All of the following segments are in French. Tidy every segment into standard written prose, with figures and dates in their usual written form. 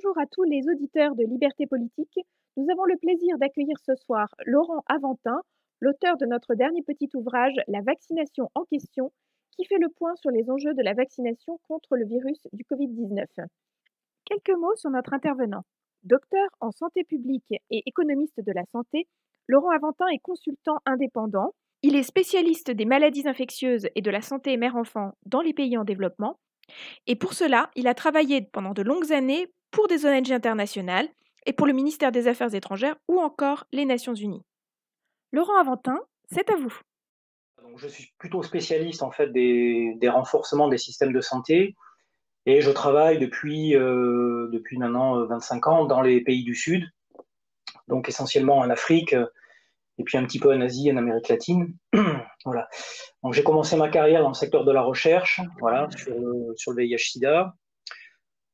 Bonjour à tous les auditeurs de Liberté Politique. Nous avons le plaisir d'accueillir ce soir Laurent Aventin, l'auteur de notre dernier petit ouvrage La vaccination en question, qui fait le point sur les enjeux de la vaccination contre le virus du Covid-19. Quelques mots sur notre intervenant. Docteur en santé publique et économiste de la santé, Laurent Aventin est consultant indépendant. Il est spécialiste des maladies infectieuses et de la santé mère-enfant dans les pays en développement. Et pour cela, il a travaillé pendant de longues années pour des ONG internationales et pour le ministère des Affaires étrangères ou encore les Nations Unies. Laurent Aventin, c'est à vous. Donc, je suis plutôt spécialiste en fait des renforcements des systèmes de santé et je travaille depuis maintenant 25 ans dans les pays du Sud, donc essentiellement en Afrique et puis un petit peu en Asie et en Amérique latine. Voilà. Donc j'ai commencé ma carrière dans le secteur de la recherche, voilà, sur le VIH/SIDA.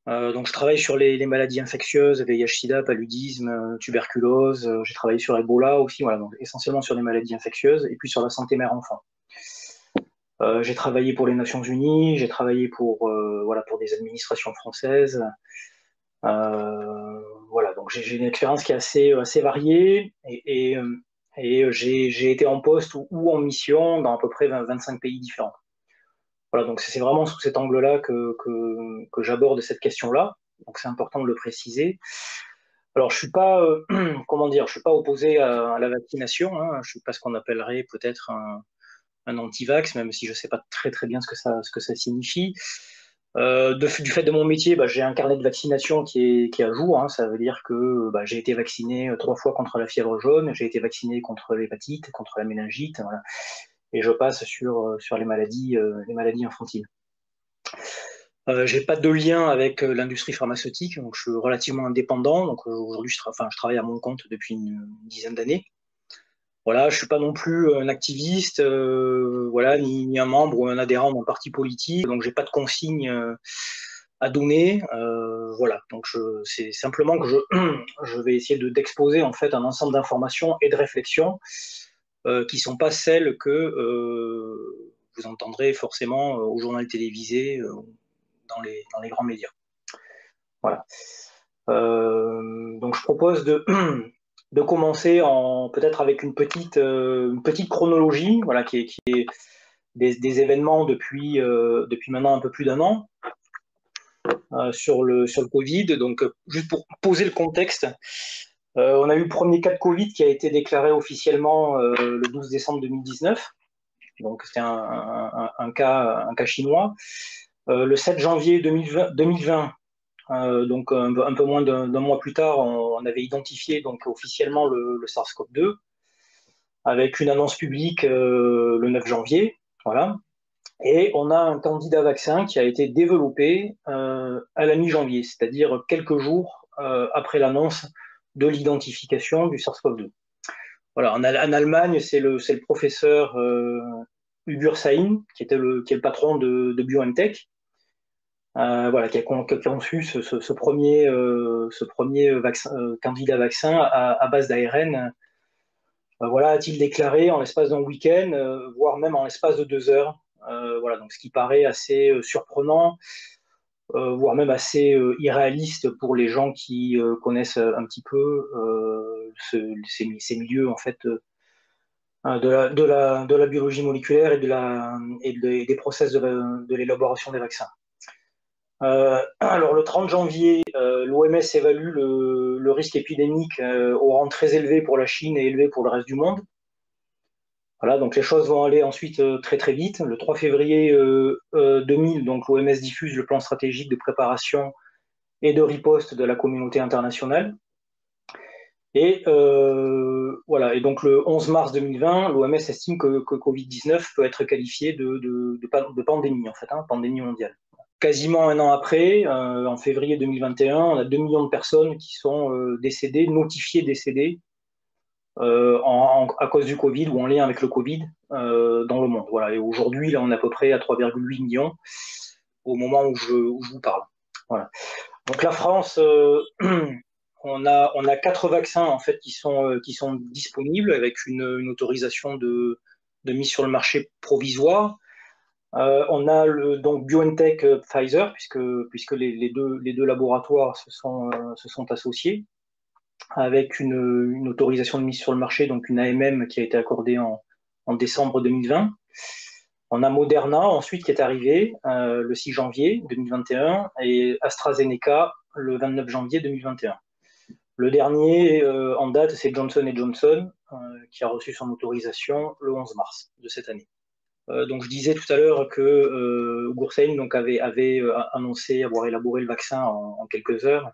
Donc je travaille sur les maladies infectieuses, VIH/SIDA, paludisme, tuberculose. J'ai travaillé sur Ebola aussi, voilà, donc essentiellement sur les maladies infectieuses et puis sur la santé mère-enfant. J'ai travaillé pour les Nations Unies, j'ai travaillé voilà, pour des administrations françaises. Voilà, donc j'ai une expérience qui est assez variée et j'ai été en poste ou en mission dans à peu près 25 pays différents. Voilà, donc c'est vraiment sous cet angle-là que j'aborde cette question-là. Donc c'est important de le préciser. Alors je suis pas, comment dire, je suis pas opposé à la vaccination. Hein. Je suis pas ce qu'on appellerait peut-être un anti-vax, même si je ne sais pas très très bien ce que ça signifie. Du fait de mon métier, j'ai un carnet de vaccination qui est à jour. Hein. Ça veut dire que j'ai été vacciné 3 fois contre la fièvre jaune, j'ai été vacciné contre l'hépatite, contre la méningite, voilà. Et je passe sur les maladies infantiles. J'ai pas de lien avec l'industrie pharmaceutique, donc je suis relativement indépendant. Donc aujourd'hui, je travaille à mon compte depuis une dizaine d'années. Voilà, je suis pas non plus un activiste, voilà, ni un membre ou un adhérent d'un parti politique, donc j'ai pas de consigne à donner. Voilà, donc c'est simplement que je vais essayer d'exposer en fait un ensemble d'informations et de réflexions qui sont pas celles que vous entendrez forcément au journal télévisé, dans les grands médias. Voilà. Donc je propose de commencer peut-être avec une petite chronologie, voilà, qui est des événements depuis maintenant un peu plus d'un an sur le Covid. Donc juste pour poser le contexte, on a eu le premier cas de Covid qui a été déclaré officiellement le 12 décembre 2019. Donc c'était un cas chinois. Le 7 janvier 2020, donc un peu moins d'un mois plus tard, on avait identifié donc officiellement le SARS-CoV-2 avec une annonce publique le 9 janvier. Voilà. Et on a un candidat vaccin qui a été développé à la mi-janvier, c'est-à-dire quelques jours après l'annonce de l'identification du SARS-CoV-2. Voilà. En Allemagne, c'est le professeur Ugur Sahin, qui est le patron de BioNTech, voilà, qui a conçu ce premier candidat vaccin à base d'ARN. Voilà, a-t-il déclaré en l'espace d'un week-end, voire même en l'espace de 2 heures. Voilà, donc ce qui paraît assez surprenant, voire même assez irréaliste pour les gens qui connaissent un petit peu ces milieux en fait de la biologie moléculaire et des process de l'élaboration des vaccins. Alors le 30 janvier, l'OMS évalue le risque épidémique au rang très élevé pour la Chine et élevé pour le reste du monde. Voilà, donc les choses vont aller ensuite très très vite. Le 3 février 2000, donc l'OMS diffuse le plan stratégique de préparation et de riposte de la communauté internationale. Et voilà, et donc le 11 mars 2020, l'OMS estime que Covid-19 peut être qualifié de pandémie, en fait, hein, pandémie mondiale. Quasiment un an après, en février 2021, on a 2 millions de personnes qui sont décédées, notifiées décédées à cause du Covid ou en lien avec le Covid dans le monde. Voilà. Et aujourd'hui, là, on est à peu près à 3,8 millions au moment où je vous parle. Voilà. Donc la France, on a 4 vaccins en fait qui sont disponibles avec une autorisation de mise sur le marché provisoire. On a donc BioNTech Pfizer, puisque les deux laboratoires se sont associés, avec une autorisation de mise sur le marché, donc une AMM qui a été accordée en décembre 2020. On a Moderna ensuite qui est arrivé le 6 janvier 2021 et AstraZeneca le 29 janvier 2021. Le dernier en date, c'est Johnson Johnson qui a reçu son autorisation le 11 mars de cette année. Donc je disais tout à l'heure que Goursein avait annoncé avoir élaboré le vaccin en quelques heures.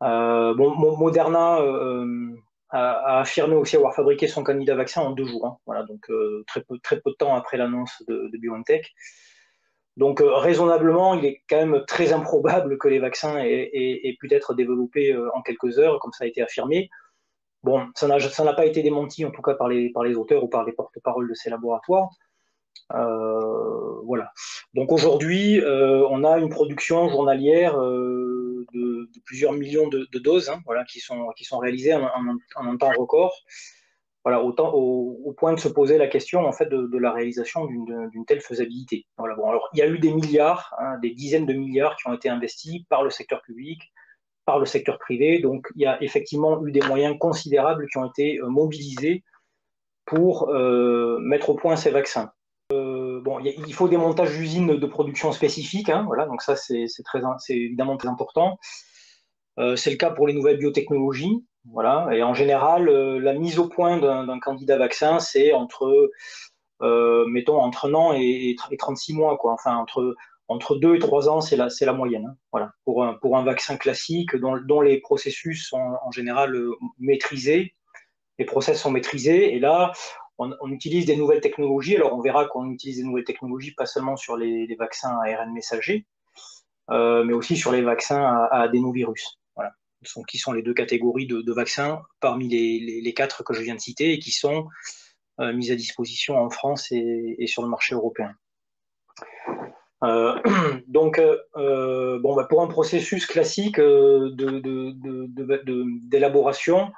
Moderna a affirmé aussi avoir fabriqué son candidat vaccin en 2 jours. Hein. Voilà, donc très peu de temps après l'annonce de BioNTech. Donc raisonnablement, il est quand même très improbable que les vaccins aient pu être développés en quelques heures, comme ça a été affirmé. Bon, ça n'a pas été démenti, en tout cas par les auteurs ou par les porte-paroles de ces laboratoires. Voilà. Donc aujourd'hui, on a une production journalière de plusieurs millions de doses, hein, voilà, qui sont réalisées en un temps record. Voilà, au point de se poser la question en fait de la réalisation d'une telle faisabilité. Voilà, bon, alors il y a eu des milliards, hein, des dizaines de milliards qui ont été investis par le secteur public, par le secteur privé. Donc il y a effectivement eu des moyens considérables qui ont été mobilisés pour mettre au point ces vaccins. Bon, il faut des montages d'usines de production spécifiques, hein, voilà, donc ça c'est évidemment très important. C'est le cas pour les nouvelles biotechnologies, voilà, et en général, la mise au point d'un candidat vaccin, c'est mettons, entre 1 an et 36 mois, quoi. Enfin, entre 2 et 3 ans, c'est la moyenne, hein, voilà, pour un vaccin classique dont les processus sont en général maîtrisés, les process sont maîtrisés, et là, on utilise des nouvelles technologies. Alors, on verra qu'on utilise des nouvelles technologies pas seulement sur les vaccins à ARN messager, mais aussi sur les vaccins à adénovirus. Voilà. Qui sont les deux catégories de vaccins parmi les 4 que je viens de citer et qui sont mises à disposition en France et sur le marché européen. Donc, pour un processus classique d'élaboration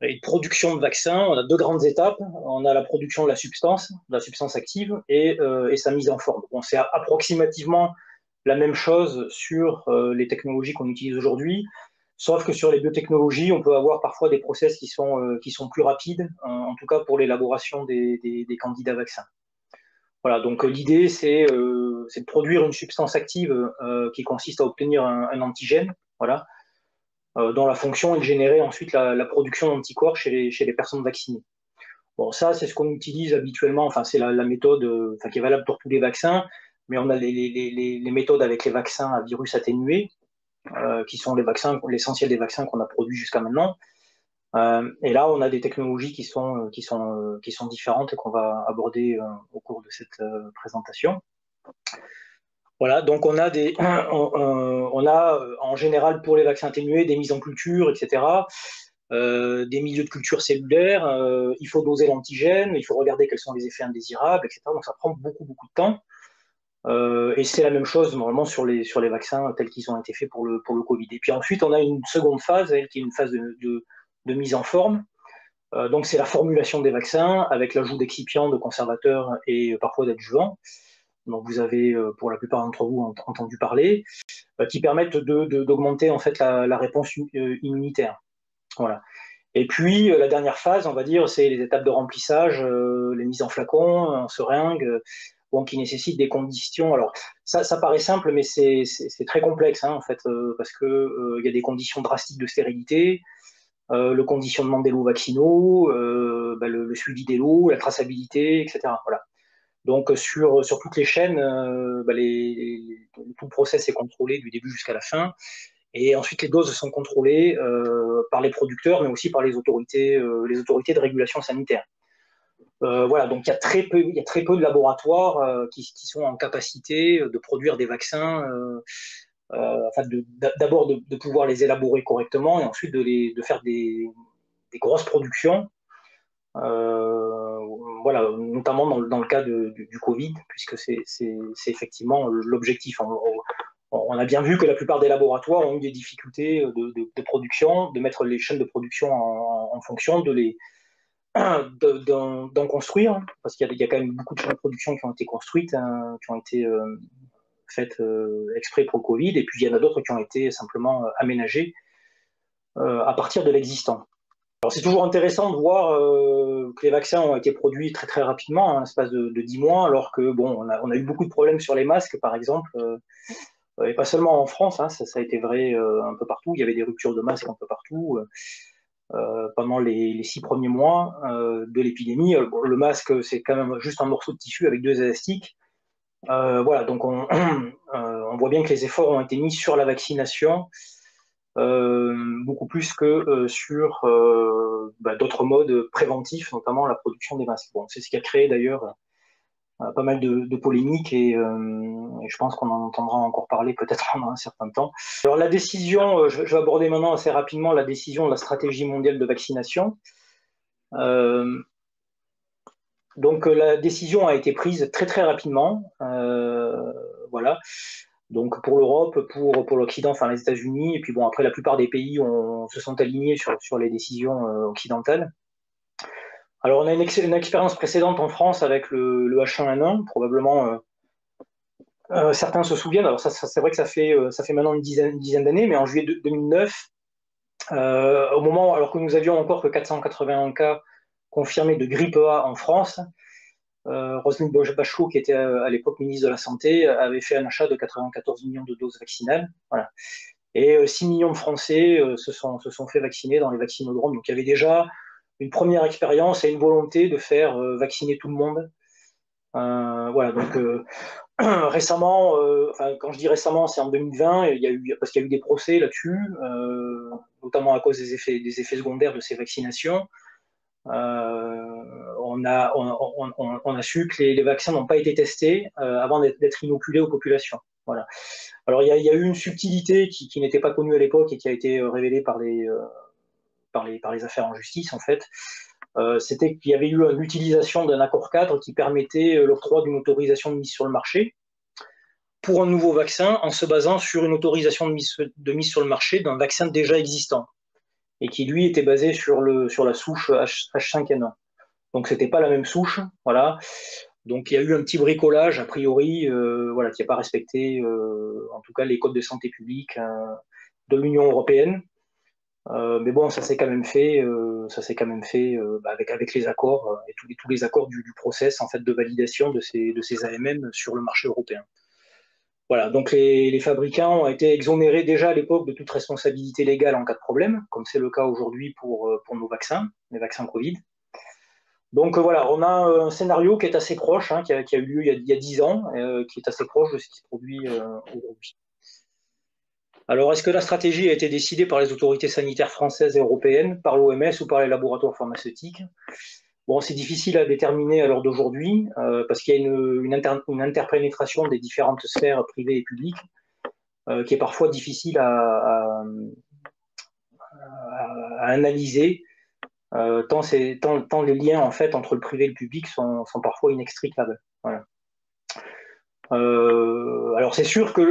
et de production de vaccins, on a 2 grandes étapes. On a la production de la substance active et sa mise en forme. Bon, c'est approximativement la même chose sur les technologies qu'on utilise aujourd'hui, sauf que sur les biotechnologies, on peut avoir parfois des process qui sont plus rapides, en tout cas pour l'élaboration des candidats vaccins. Voilà, donc l'idée, c'est de produire une substance active qui consiste à obtenir un antigène, voilà, dont la fonction est de générer ensuite la production d'anticorps chez les personnes vaccinées. Bon, ça, c'est ce qu'on utilise habituellement, enfin, c'est la méthode qui est valable pour tous les vaccins, mais on a les méthodes avec les vaccins à virus atténué, qui sont l'essentiel des vaccins qu'on a produits jusqu'à maintenant. Et là, on a des technologies qui sont différentes et qu'on va aborder au cours de cette présentation. Voilà, donc on a en général pour les vaccins atténués des mises en culture, etc., des milieux de culture cellulaire, il faut doser l'antigène, il faut regarder quels sont les effets indésirables, etc. Donc ça prend beaucoup de temps. Et c'est la même chose normalement sur les vaccins tels qu'ils ont été faits pour le Covid. Et puis ensuite, on a une seconde phase, qui est une phase de mise en forme. Donc c'est la formulation des vaccins avec l'ajout d'excipients, de conservateurs et parfois d'adjuvants. Donc vous avez pour la plupart d'entre vous entendu parler, qui permettent d'augmenter en fait la réponse immunitaire. Voilà. Et puis la dernière phase, on va dire, c'est les étapes de remplissage, les mises en flacon, en seringue, qui nécessitent des conditions. Alors ça paraît simple, mais c'est très complexe en fait, parce que il y a des conditions drastiques de stérilité, le conditionnement des lots vaccinaux, le suivi des lots, la traçabilité, etc. Voilà. Donc sur toutes les chaînes, tout le process est contrôlé du début jusqu'à la fin. Et ensuite, les doses sont contrôlées par les producteurs, mais aussi par les autorités de régulation sanitaire. Voilà, donc il y a très peu de laboratoires qui sont en capacité de produire des vaccins, d'abord de pouvoir les élaborer correctement et ensuite de faire des grosses productions. Voilà, notamment dans le cas du Covid, puisque c'est effectivement l'objectif. On a bien vu que la plupart des laboratoires ont eu des difficultés de production, de mettre les chaînes de production en fonction, de d'en construire, hein, parce qu'il y a quand même beaucoup de chaînes de production qui ont été construites, hein, qui ont été faites exprès pour le Covid, et puis il y en a d'autres qui ont été simplement aménagées à partir de l'existant. Alors c'est toujours intéressant de voir que les vaccins ont été produits très très rapidement, en l'espace de 10 mois, alors que bon, on a eu beaucoup de problèmes sur les masques, par exemple, et pas seulement en France, hein, ça a été vrai un peu partout. Il y avait des ruptures de masques un peu partout pendant les 6 premiers mois de l'épidémie. Bon, le masque, c'est quand même juste un morceau de tissu avec deux élastiques. Voilà, donc on voit bien que les efforts ont été mis sur la vaccination beaucoup plus que sur d'autres modes préventifs, notamment la production des masques. Bon, c'est ce qui a créé d'ailleurs pas mal de polémiques et je pense qu'on en entendra encore parler peut-être pendant un certain temps. Alors la décision, je vais aborder maintenant assez rapidement la décision de la stratégie mondiale de vaccination. Donc la décision a été prise très très rapidement. Voilà. Donc pour l'Europe, pour l'Occident, enfin les États-Unis, et puis bon après la plupart des pays se sont alignés sur les décisions occidentales. Alors on a une expérience précédente en France avec le H1N1, probablement certains se souviennent. Alors ça c'est vrai que ça fait maintenant une dizaine d'années, mais en juillet 2009, au moment alors que nous avions encore que 481 cas confirmés de grippe A en France, Roselyne Bachelot, qui était à l'époque ministre de la Santé, avait fait un achat de 94 millions de doses vaccinales. Voilà. Et 6 millions de Français se sont fait vacciner dans les vaccinodromes. Donc il y avait déjà une première expérience et une volonté de faire vacciner tout le monde. Voilà, donc récemment, enfin, quand je dis récemment, c'est en 2020, parce qu'il y a eu des procès là-dessus, notamment à cause des effets secondaires de ces vaccinations. On a su que les vaccins n'ont pas été testés avant d'être inoculés aux populations. Voilà. Alors il y a eu une subtilité qui n'était pas connue à l'époque et qui a été révélée par les affaires en justice en fait. C'était qu'il y avait eu l'utilisation d'un accord cadre qui permettait l'octroi d'une autorisation de mise sur le marché pour un nouveau vaccin en se basant sur une autorisation de mise sur le marché d'un vaccin déjà existant et qui lui était basé sur la souche H5N1. Donc c'était pas la même souche, voilà. Donc il y a eu un petit bricolage a priori, voilà, qui n'a pas respecté, en tout cas les codes de santé publique de l'Union européenne. Mais bon, ça s'est quand même fait, avec les accords et tous les accords du process en fait de validation de ces AMM sur le marché européen. Voilà, donc les fabricants ont été exonérés déjà à l'époque de toute responsabilité légale en cas de problème, comme c'est le cas aujourd'hui pour nos vaccins, les vaccins Covid. Donc voilà, on a un scénario qui est assez proche, hein, qui a eu lieu il y a 10 ans, qui est assez proche de ce qui se produit aujourd'hui. Alors, est-ce que la stratégie a été décidée par les autorités sanitaires françaises et européennes, par l'OMS ou par les laboratoires pharmaceutiques? Bon, c'est difficile à déterminer à l'heure d'aujourd'hui, parce qu'il y a une interpénétration des différentes sphères privées et publiques, qui est parfois difficile à analyser. Tant les liens en fait entre le privé et le public sont parfois inextricables. Voilà. Alors c'est sûr que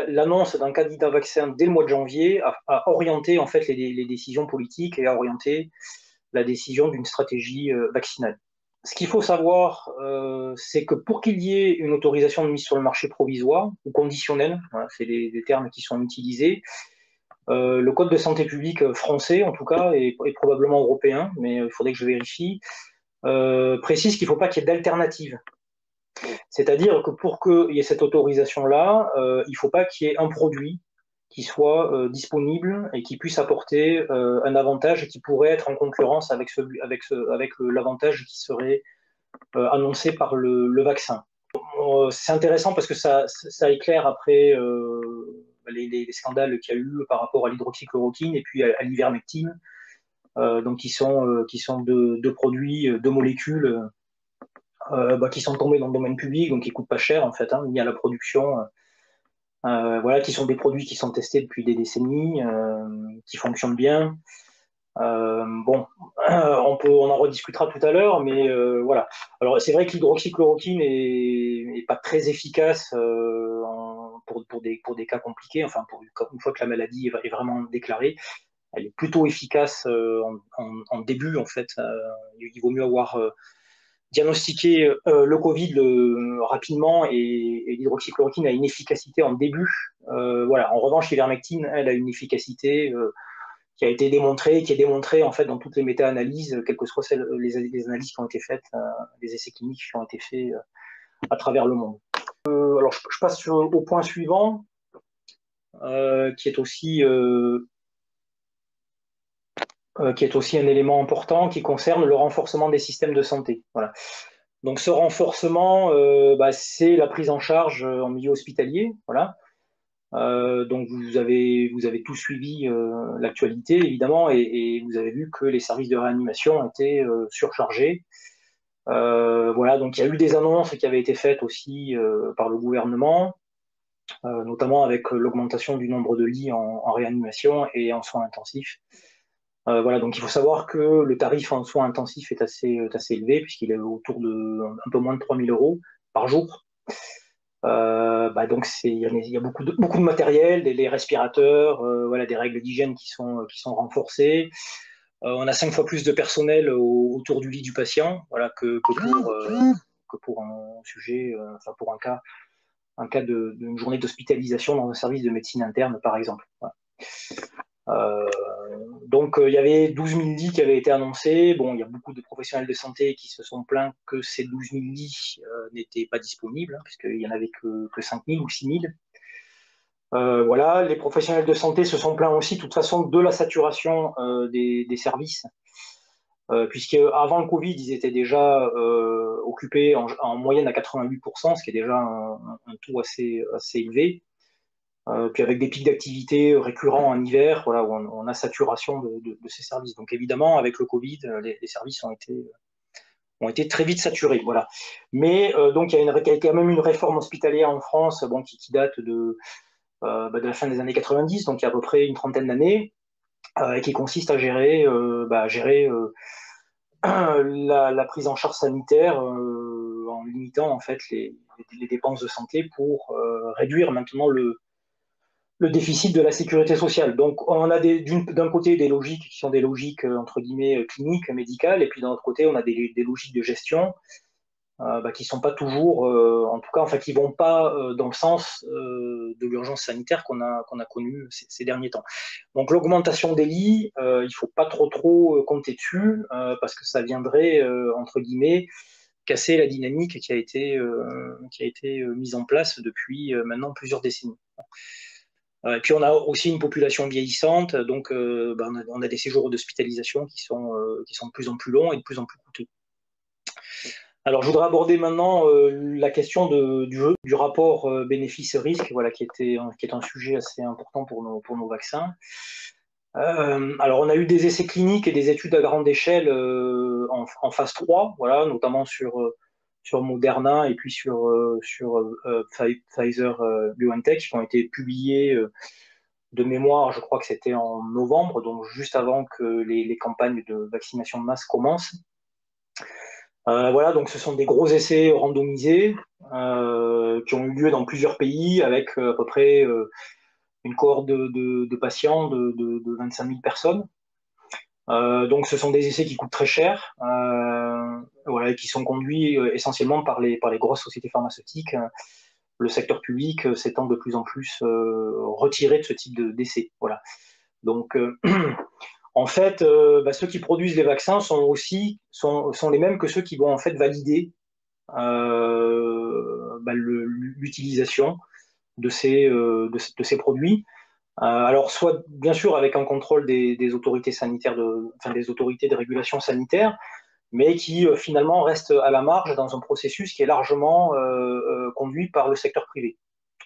l'annonce d'un candidat vaccin dès le mois de janvier a orienté en fait les décisions politiques et a orienté la décision d'une stratégie vaccinale. Ce qu'il faut savoir, c'est que pour qu'il y ait une autorisation de mise sur le marché provisoire ou conditionnelle, voilà, c'est des termes qui sont utilisés, le code de santé publique français, en tout cas, et probablement européen, mais il faudrait que je vérifie, précise qu'il ne faut pas qu'il y ait d'alternative. C'est-à-dire que pour qu'il y ait cette autorisation-là, il ne faut pas qu'il y ait un produit qui soit disponible et qui puisse apporter un avantage qui pourrait être en concurrence avec l'avantage qui serait annoncé par le vaccin. C'est intéressant parce que ça éclaire après les scandales qu'il y a eu par rapport à l'hydroxychloroquine et puis à l'ivermectine, donc qui sont deux produits, deux molécules qui sont tombés dans le domaine public, donc qui coûtent pas cher en fait, hein, ni à la production. Voilà, qui sont des produits qui sont testés depuis des décennies, qui fonctionnent bien. Bon, on en rediscutera tout à l'heure, mais voilà. Alors c'est vrai que l'hydroxychloroquine est pas très efficace pour des cas compliqués, enfin une fois que la maladie est vraiment déclarée. elle est plutôt efficace en début, en fait. Il vaut mieux avoir diagnostiqué le Covid rapidement, et l'hydroxychloroquine a une efficacité en début. Voilà. En revanche, l'ivermectine, elle a une efficacité qui a été démontrée, qui est démontrée en fait dans toutes les méta-analyses, quelles que soient les analyses qui ont été faites, les essais cliniques qui ont été faits à travers le monde. Alors, je passe au point suivant, qui est aussi un élément important, qui concerne le renforcement des systèmes de santé. Voilà. Donc ce renforcement, c'est la prise en charge en milieu hospitalier. Voilà. Donc vous avez tout suivi l'actualité, évidemment, et vous avez vu que les services de réanimation étaient surchargés. Voilà, donc il y a eu des annonces qui avaient été faites aussi par le gouvernement, notamment avec l'augmentation du nombre de lits en réanimation et en soins intensifs. Voilà, donc il faut savoir que le tarif en soins intensifs est assez élevé, puisqu'il est autour de un peu moins de 3 000 euros par jour. Donc il y a beaucoup de matériel, les respirateurs, voilà, des règles d'hygiène qui sont renforcées. On a 5 fois plus de personnel autour du lit du patient, voilà, que pour un sujet, enfin pour un cas d'une journée d'hospitalisation dans un service de médecine interne, par exemple. Voilà. Donc il y avait 12 000 lits qui avaient été annoncés. Bon, il y a beaucoup de professionnels de santé qui se sont plaints que ces 12 000 lits n'étaient pas disponibles, puisqu'il n'y en avait que 5 000 ou 6 000. Voilà, les professionnels de santé se sont plaints aussi, de toute façon, de la saturation des services, puisque avant le Covid, ils étaient déjà occupés en moyenne à 88%, ce qui est déjà un taux assez élevé. Puis avec des pics d'activité récurrents en hiver, voilà, où on a saturation de ces services. Donc évidemment, avec le Covid, les services ont été très vite saturés. Voilà. Mais donc il y a quand même une réforme hospitalière en France, qui date de la fin des années 90, donc il y a à peu près une trentaine d'années, et qui consiste à gérer la prise en charge sanitaire en limitant en fait les dépenses de santé pour réduire maintenant le déficit de la sécurité sociale. Donc, on a d'un côté des logiques qui sont des logiques, entre guillemets, cliniques, médicales, et puis d'un autre côté, on a des logiques de gestion qui ne sont pas toujours, en tout cas, enfin, qui ne vont pas dans le sens de l'urgence sanitaire qu'on a connue ces derniers temps. Donc, l'augmentation des lits, il ne faut pas trop compter dessus, parce que ça viendrait, entre guillemets, casser la dynamique qui a été mise en place depuis maintenant plusieurs décennies. Et puis on a aussi une population vieillissante, donc on a des séjours d'hospitalisation qui sont de plus en plus longs et de plus en plus coûteux. Alors je voudrais aborder maintenant la question du rapport bénéfice-risque, voilà, qui est un sujet assez important pour nos vaccins. Alors on a eu des essais cliniques et des études à grande échelle en phase 3, voilà, notamment sur Moderna et puis sur Pfizer BioNTech, qui ont été publiés de mémoire, je crois que c'était en novembre, donc juste avant que les campagnes de vaccination de masse commencent. Voilà, donc ce sont des gros essais randomisés qui ont eu lieu dans plusieurs pays, avec à peu près une cohorte de patients de 25 000 personnes. Donc ce sont des essais qui coûtent très cher, voilà, et qui sont conduits essentiellement par les grosses sociétés pharmaceutiques. Le secteur public s'étant de plus en plus retiré de ce type d'essais. Voilà. Donc en fait, ceux qui produisent les vaccins sont les mêmes que ceux qui vont en fait valider l'utilisation de ces produits. Alors, soit bien sûr avec un contrôle des autorités sanitaires, des autorités de régulation sanitaire, mais qui finalement reste à la marge dans un processus qui est largement conduit par le secteur privé.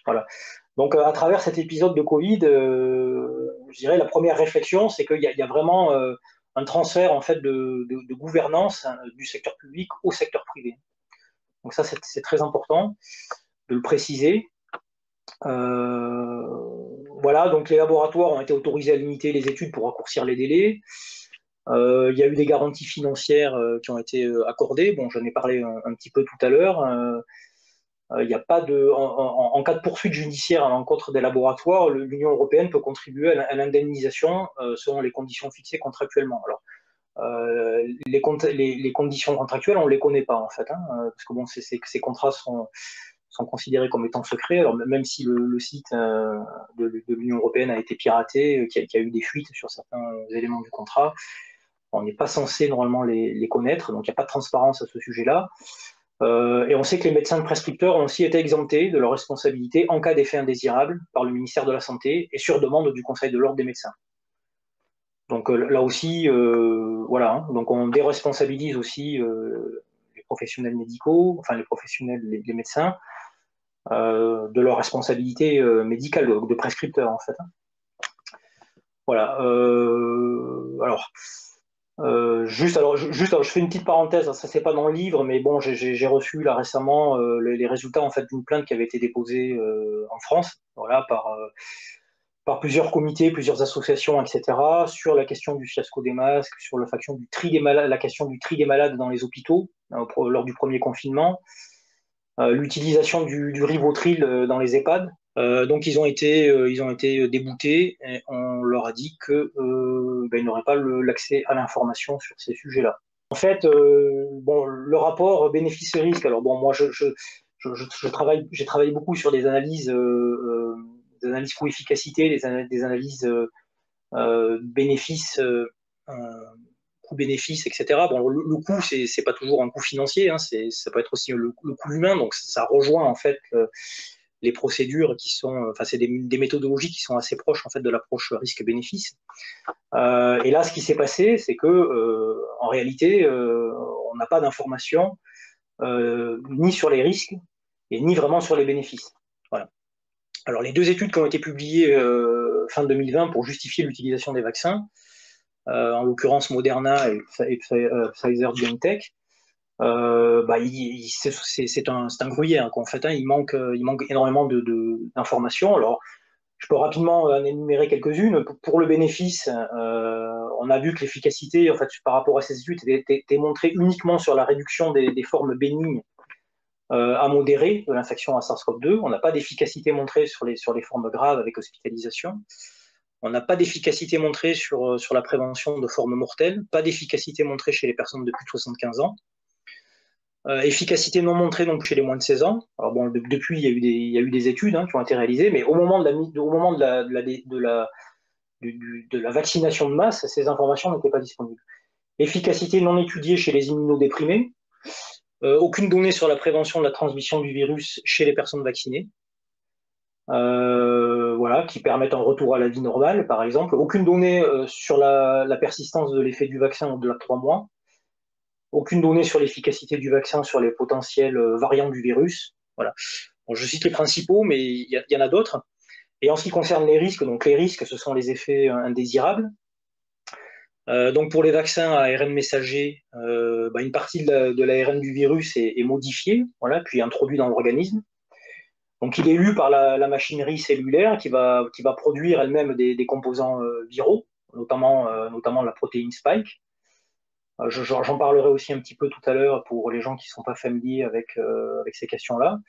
Voilà. Donc, à travers cet épisode de Covid, je dirais la première réflexion, c'est qu'il y a vraiment un transfert en fait de gouvernance, hein, du secteur public au secteur privé. Donc ça, c'est très important de le préciser. Voilà, donc les laboratoires ont été autorisés à limiter les études pour raccourcir les délais. Il y a eu des garanties financières qui ont été accordées. Bon, j'en ai parlé un petit peu tout à l'heure. Il n'y a pas de, en cas de poursuite judiciaire à l'encontre des laboratoires, l'Union européenne peut contribuer à l'indemnisation selon les conditions fixées contractuellement. Alors, les conditions contractuelles, on ne les connaît pas en fait, hein, parce que bon, ces contrats sont considérés comme étant secrets. Alors même si le site de l'Union européenne a été piraté, qu'il y a eu des fuites sur certains éléments du contrat, on n'est pas censé normalement les connaître, donc il n'y a pas de transparence à ce sujet-là. Et on sait que les médecins prescripteurs ont aussi été exemptés de leurs responsabilités en cas d'effet indésirable par le ministère de la Santé et sur demande du Conseil de l'ordre des médecins. Donc là aussi, voilà, hein, donc on déresponsabilise aussi les professionnels médicaux, enfin les professionnels, les médecins, de leur responsabilité médicale, de prescripteur en fait, hein. Voilà. Alors, je fais une petite parenthèse, ça c'est pas dans le livre, mais bon, j'ai reçu là récemment les résultats en fait d'une plainte qui avait été déposée en France, voilà, par plusieurs comités, plusieurs associations, etc., sur la question du fiasco des masques, sur la question du tri des malades, la question du tri des malades dans les hôpitaux lors du premier confinement, l'utilisation du Rivotril dans les EHPAD. Donc ils ont été déboutés et on leur a dit que ils n'auraient pas l'accès à l'information sur ces sujets-là. En fait, bon, le rapport bénéfice-risque. Alors bon, moi j'ai travaillé beaucoup sur des analyses coût-efficacité, des analyses bénéfices, coût-bénéfice, etc. Bon, le coût, c'est pas toujours un coût financier, hein, ça peut être aussi le coût humain, donc ça rejoint en fait les procédures qui sont, enfin, c'est des méthodologies qui sont assez proches en fait de l'approche risque-bénéfice. Et là, ce qui s'est passé, c'est que en réalité, on n'a pas d'informations ni sur les risques et ni vraiment sur les bénéfices. Voilà. Alors, les deux études qui ont été publiées fin 2020 pour justifier l'utilisation des vaccins, en l'occurrence Moderna et Pfizer-BioNTech, c'est un gruyère, quoi. En fait, hein, il manque énormément d'informations. Alors, je peux rapidement en énumérer quelques-unes. Pour le bénéfice, on a vu que l'efficacité, en fait, par rapport à ces études, était montrée uniquement sur la réduction des formes bénignes à modérées de l'infection à SARS-CoV-2. On n'a pas d'efficacité montrée sur les formes graves avec hospitalisation. On n'a pas d'efficacité montrée sur la prévention de formes mortelles, pas d'efficacité montrée chez les personnes de plus de 75 ans. Efficacité non montrée non plus chez les moins de 16 ans. Alors bon, depuis, il y a eu des études hein, qui ont été réalisées, mais au moment de la vaccination de masse, ces informations n'étaient pas disponibles. Efficacité non étudiée chez les immunodéprimés. Aucune donnée sur la prévention de la transmission du virus chez les personnes vaccinées. Voilà, qui permettent un retour à la vie normale, par exemple. Aucune donnée sur la persistance de l'effet du vaccin au-delà de 3 mois. Aucune donnée sur l'efficacité du vaccin sur les potentiels variants du virus. Voilà. Bon, je cite les principaux, mais il y en a d'autres. Et en ce qui concerne les risques, donc les risques, ce sont les effets indésirables. Donc pour les vaccins à ARN messager, une partie de l'ARN du virus est modifiée, voilà, puis introduit dans l'organisme. Donc il est lu par la machinerie cellulaire qui va produire elle-même des composants viraux, notamment la protéine spike. J'en parlerai aussi un petit peu tout à l'heure pour les gens qui ne sont pas familiers avec ces questions-là.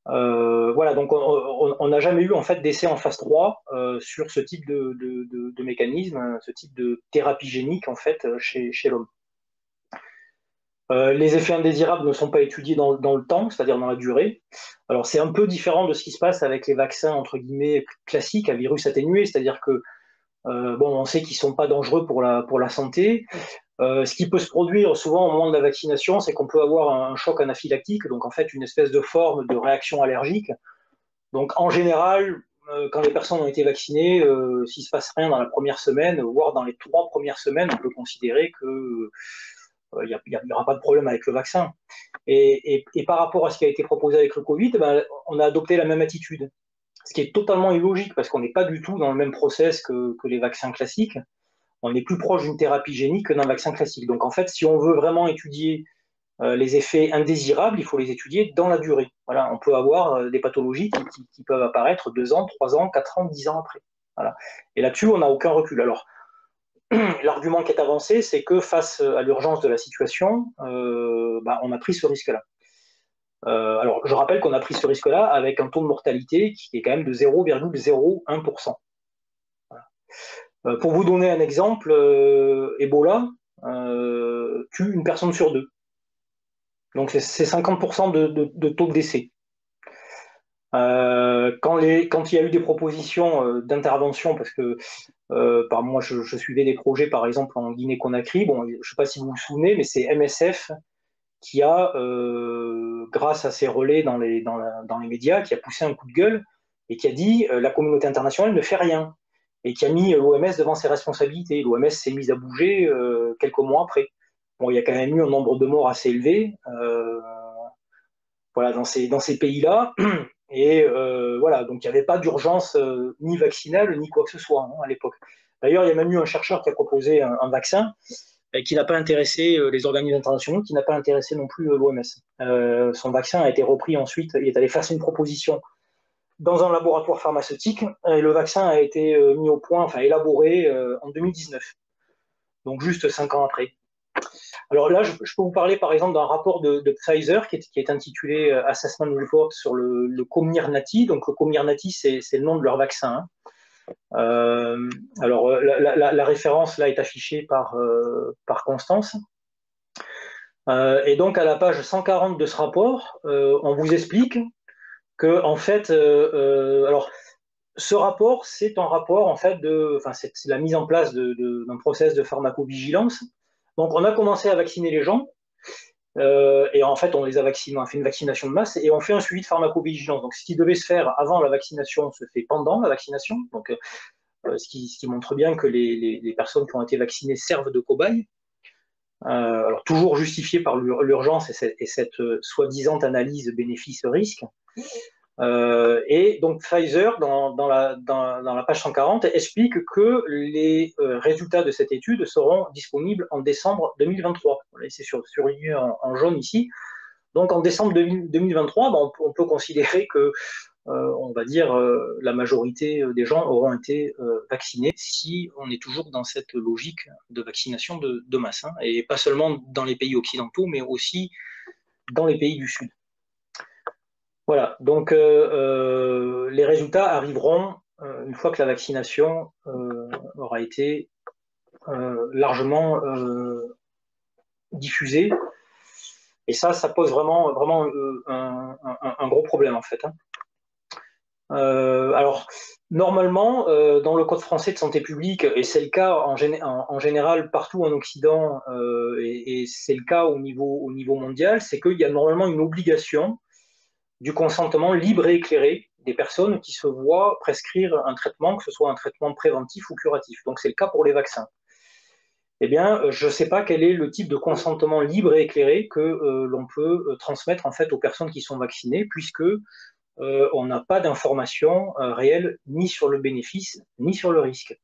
Voilà, donc on n'a jamais eu en fait d'essai en phase 3 sur ce type de mécanisme, ce type de thérapie génique en fait chez l'homme. Les effets indésirables ne sont pas étudiés dans le temps, c'est-à-dire dans la durée. Alors c'est un peu différent de ce qui se passe avec les vaccins entre guillemets classiques à virus atténué, c'est-à-dire que on sait qu'ils ne sont pas dangereux pour la santé. Ce qui peut se produire souvent au moment de la vaccination, c'est qu'on peut avoir un choc anaphylactique, donc en fait une espèce de forme de réaction allergique. Donc en général, quand les personnes ont été vaccinées, s'il ne se passe rien dans la première semaine, voire dans les 3 premières semaines, on peut considérer que il n'y aura pas de problème avec le vaccin. Et par rapport à ce qui a été proposé avec le Covid, on a adopté la même attitude, ce qui est totalement illogique parce qu'on n'est pas du tout dans le même process que les vaccins classiques. On est plus proche d'une thérapie génique que d'un vaccin classique. Donc en fait, si on veut vraiment étudier les effets indésirables, il faut les étudier dans la durée. Voilà, on peut avoir des pathologies qui peuvent apparaître 2 ans, 3 ans, 4 ans, 10 ans après. Voilà. Et là-dessus, on n'a aucun recul. Alors, l'argument qui est avancé, c'est que face à l'urgence de la situation, on a pris ce risque-là. Alors, je rappelle qu'on a pris ce risque-là avec un taux de mortalité qui est quand même de 0,01%. Pour vous donner un exemple, Ebola tue une personne sur deux. Donc, c'est 50% de taux de décès. Quand il y a eu des propositions d'intervention, parce que par moi je suivais des projets par exemple en Guinée-Conakry, bon, je ne sais pas si vous vous souvenez, mais c'est MSF qui a, grâce à ses relais dans les médias, qui a poussé un coup de gueule et qui a dit la communauté internationale ne fait rien, et qui a mis l'OMS devant ses responsabilités. L'OMS s'est mise à bouger quelques mois après. Bon, il y a quand même eu un nombre de morts assez élevé voilà, dans ces pays-là. Et voilà, donc il n'y avait pas d'urgence ni vaccinale ni quoi que ce soit à l'époque. D'ailleurs, il y a même eu un chercheur qui a proposé un vaccin qui n'a pas intéressé les organismes internationaux, qui n'a pas intéressé non plus l'OMS. Son vaccin a été repris ensuite, il est allé faire une proposition dans un laboratoire pharmaceutique, et le vaccin a été mis au point, enfin élaboré en 2019, donc juste 5 ans après. Alors là, je peux vous parler par exemple d'un rapport de Pfizer qui est intitulé Assessment Report sur le Comirnaty. Donc le Comirnaty, c'est le nom de leur vaccin. Alors la référence là est affichée par Constance. Et donc à la page 140 de ce rapport, on vous explique que en fait, alors ce rapport, c'est un rapport en fait c'est la mise en place d'un process de pharmacovigilance. Donc on a commencé à vacciner les gens. Et en fait, on les a vaccinés, on a fait une vaccination de masse et on fait un suivi de pharmacovigilance. Donc, ce qui devait se faire avant la vaccination se fait pendant la vaccination. Donc, ce qui montre bien que les personnes qui ont été vaccinées servent de cobayes. Alors, toujours justifié par l'urgence et cette soi-disant analyse bénéfice-risque. Et donc Pfizer, dans la page 140, explique que les résultats de cette étude seront disponibles en décembre 2023. C'est surligné en jaune ici. Donc en décembre 2023, on peut considérer que, on va dire, la majorité des gens auront été vaccinés si on est toujours dans cette logique de vaccination de masse, hein, et pas seulement dans les pays occidentaux, mais aussi dans les pays du Sud. Voilà, donc les résultats arriveront une fois que la vaccination aura été largement diffusée. Et ça pose vraiment un gros problème en fait. Hein. Alors, normalement, dans le Code français de santé publique, et c'est le cas en général partout en Occident, et c'est le cas au niveau mondial, c'est qu'il y a normalement une obligation du consentement libre et éclairé des personnes qui se voient prescrire un traitement, que ce soit un traitement préventif ou curatif. Donc c'est le cas pour les vaccins. Eh bien, je ne sais pas quel est le type de consentement libre et éclairé que l'on peut transmettre en fait aux personnes qui sont vaccinées, puisque on n'a pas d'informations réelles ni sur le bénéfice ni sur le risque.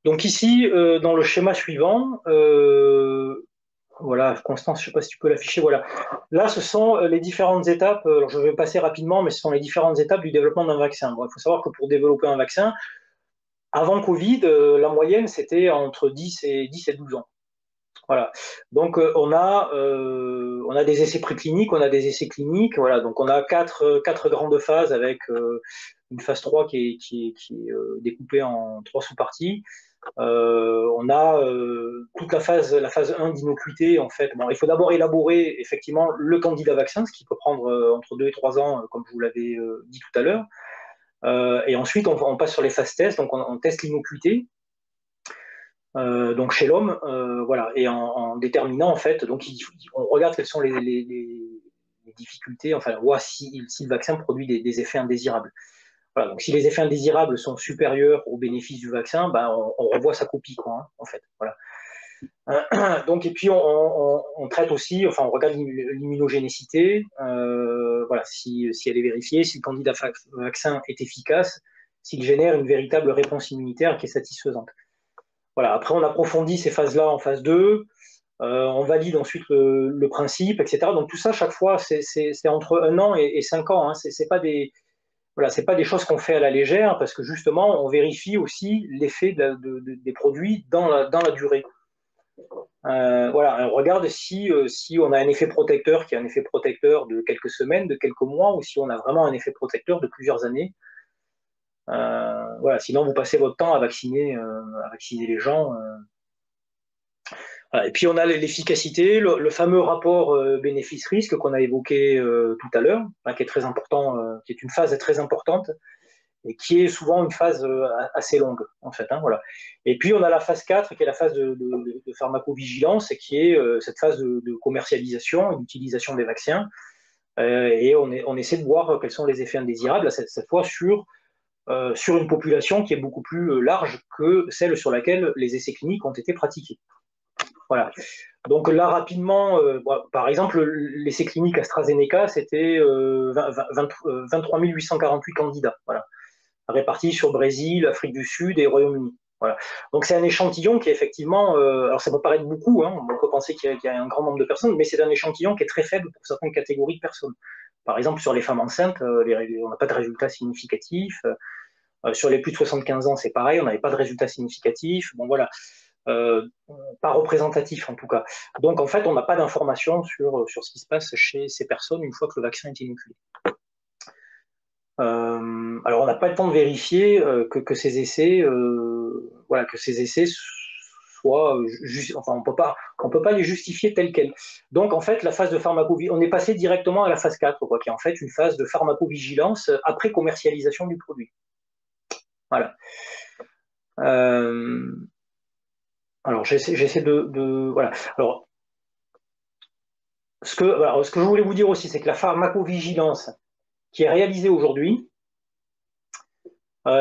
Donc ici, dans le schéma suivant, voilà, Constance, je ne sais pas si tu peux l'afficher. Voilà. Là, ce sont les différentes étapes. Alors, je vais passer rapidement, mais ce sont les différentes étapes du développement d'un vaccin. Bon, il faut savoir que pour développer un vaccin, avant Covid, la moyenne, c'était entre 10 et 12 ans. Voilà. Donc, on a des essais précliniques, on a des essais cliniques. Voilà. Donc, on a quatre grandes phases avec une phase 3 qui est découpée en 3 sous-parties. On a toute la phase 1 d'innocuité, en fait. Bon, il faut d'abord élaborer effectivement le candidat vaccin, ce qui peut prendre entre 2 et 3 ans, comme je vous l'avais dit tout à l'heure. Et ensuite, on passe sur les phases tests, donc on teste l'innocuité. Donc chez l'homme, voilà, et en déterminant en fait, donc on regarde quelles sont les difficultés, enfin, on voit si le vaccin produit des effets indésirables. Voilà, donc si les effets indésirables sont supérieurs aux bénéfices du vaccin, ben, on revoit sa copie, quoi, hein, en fait. Voilà. Donc, et puis on traite aussi, enfin on regarde l'immunogénicité, voilà, si elle est vérifiée, si le candidat vaccin est efficace, s'il génère une véritable réponse immunitaire qui est satisfaisante. Voilà, après on approfondit ces phases-là en phase 2, on valide ensuite le principe, etc. Donc tout ça, chaque fois, c'est entre 1 an et 5 ans. Hein. C'est pas des choses qu'on fait à la légère, parce que justement, on vérifie aussi l'effet des produits dans la durée. Voilà, on regarde si on a un effet protecteur qui est un effet protecteur de quelques semaines, de quelques mois, ou si on a vraiment un effet protecteur de plusieurs années. Voilà, sinon vous passez votre temps à vacciner les gens. Voilà. Et puis on a l'efficacité, le fameux rapport bénéfice-risque qu'on a évoqué tout à l'heure, hein, qui est très important, qui est une phase très importante et qui est souvent une phase assez longue, en fait. Hein, voilà. Et puis on a la phase 4, qui est la phase de pharmacovigilance, et qui est cette phase de commercialisation et d'utilisation des vaccins. Et on essaie de voir quels sont les effets indésirables, cette fois sur une population qui est beaucoup plus large que celle sur laquelle les essais cliniques ont été pratiqués. Voilà. Donc là, rapidement, par exemple, l'essai clinique AstraZeneca, c'était 23 848 candidats, voilà, répartis sur Brésil, Afrique du Sud et Royaume-Uni. Voilà. Donc c'est un échantillon qui est effectivement, alors ça peut paraître beaucoup, hein, on peut penser qu'il y a un grand nombre de personnes, mais c'est un échantillon qui est très faible pour certaines catégories de personnes. Par exemple, sur les femmes enceintes, on n'a pas de résultats significatifs. Sur les plus de 75 ans, c'est pareil, on n'avait pas de résultats significatifs. Bon, voilà. Pas représentatif en tout cas. Donc en fait, on n'a pas d'informations sur ce qui se passe chez ces personnes une fois que le vaccin est inoculé. Alors on n'a pas le temps de vérifier que ces essais, voilà, que ces essais soient enfin on peut pas les justifier tels quels. Donc en fait, la phase de pharmacovigilance, on est passé directement à la phase 4, quoi, qui est en fait une phase de pharmacovigilance après commercialisation du produit. Voilà. Alors j'essaie voilà. Alors ce que je voulais vous dire aussi, c'est que la pharmacovigilance qui est réalisée aujourd'hui,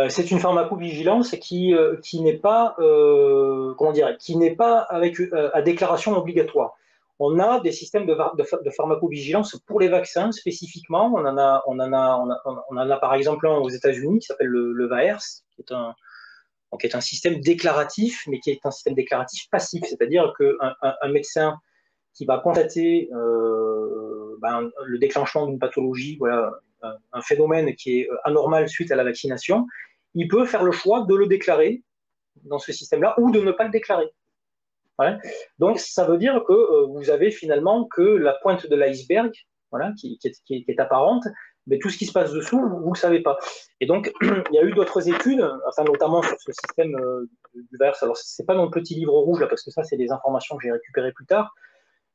c'est une pharmacovigilance qui n'est pas, comment dire, qui n'est pas avec à déclaration obligatoire. On a des systèmes de pharmacovigilance pour les vaccins spécifiquement. On en a par exemple un aux États-Unis qui s'appelle le VAERS, qui est un système déclaratif, mais qui est un système déclaratif passif, c'est-à-dire qu'un médecin qui va constater le déclenchement d'une pathologie, voilà, un phénomène qui est anormal suite à la vaccination, il peut faire le choix de le déclarer dans ce système-là ou de ne pas le déclarer. Voilà. Donc ça veut dire que vous avez finalement que la pointe de l'iceberg, voilà, qui est apparente, mais tout ce qui se passe dessous, vous ne le savez pas. Et donc, il y a eu d'autres études, enfin, notamment sur ce système du VAERS. Alors, ce n'est pas dans le petit livre rouge, là, parce que ça, c'est des informations que j'ai récupérées plus tard,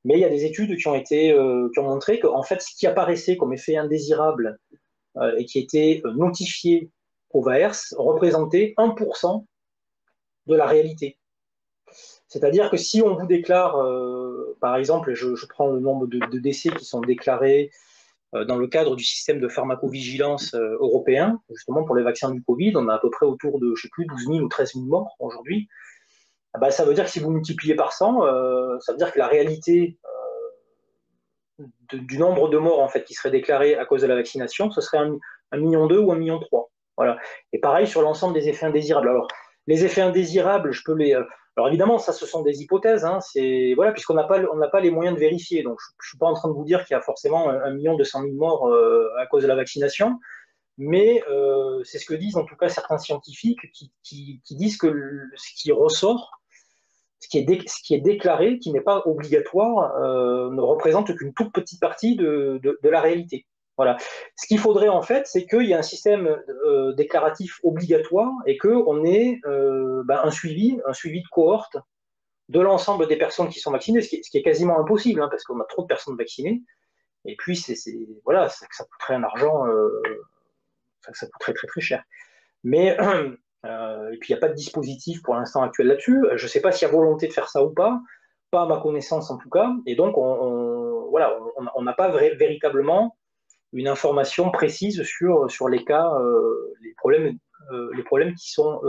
mais il y a des études qui ont montré qu'en fait, ce qui apparaissait comme effet indésirable et qui était notifié au VAERS représentait 1% de la réalité. C'est-à-dire que si on vous déclare, par exemple, je prends le nombre de décès qui sont déclarés dans le cadre du système de pharmacovigilance européen, justement pour les vaccins du Covid, on a à peu près autour de, je sais plus, 12 000 ou 13 000 morts aujourd'hui. Ben, ça veut dire que si vous multipliez par 100, ça veut dire que la réalité du nombre de morts en fait, qui seraient déclarés à cause de la vaccination, ce serait 1,2 million ou 1,3 million. Voilà. Et pareil sur l'ensemble des effets indésirables. Alors, les effets indésirables, je peux les. Alors évidemment, ça, ce sont des hypothèses, hein, voilà, puisqu'on n'a pas les moyens de vérifier. Donc, je ne suis pas en train de vous dire qu'il y a forcément 1,2 million morts à cause de la vaccination, mais c'est ce que disent en tout cas certains scientifiques qui disent que ce qui ressort, ce qui est déclaré, qui n'est pas obligatoire, ne représente qu'une toute petite partie de la réalité. Voilà. Ce qu'il faudrait en fait, c'est qu'il y ait un système déclaratif obligatoire et qu'on ait un suivi de cohorte de l'ensemble des personnes qui sont vaccinées, ce qui est quasiment impossible, hein, parce qu'on a trop de personnes vaccinées. Et puis, voilà, ça coûterait un argent, ça coûterait très très cher. Mais et puis il n'y a pas de dispositif pour l'instant actuel là-dessus. Je ne sais pas s'il y a volonté de faire ça ou pas à ma connaissance en tout cas. Et donc voilà, on n'a pas véritablement une information précise sur les cas, les problèmes qui sont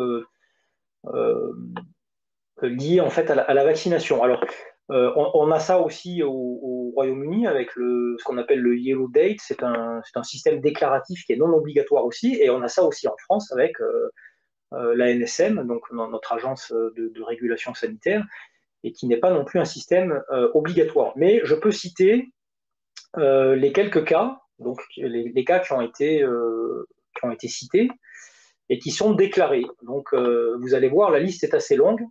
liés en fait à la vaccination. Alors on a ça aussi au Royaume-Uni avec ce qu'on appelle le Yellow Date. C'est un système déclaratif qui est non obligatoire aussi. Et on a ça aussi en France avec l'ANSM, donc notre agence de régulation sanitaire, et qui n'est pas non plus un système obligatoire. Mais je peux citer les quelques cas, donc les cas qui ont été cités et qui sont déclarés. Donc vous allez voir, la liste est assez longue.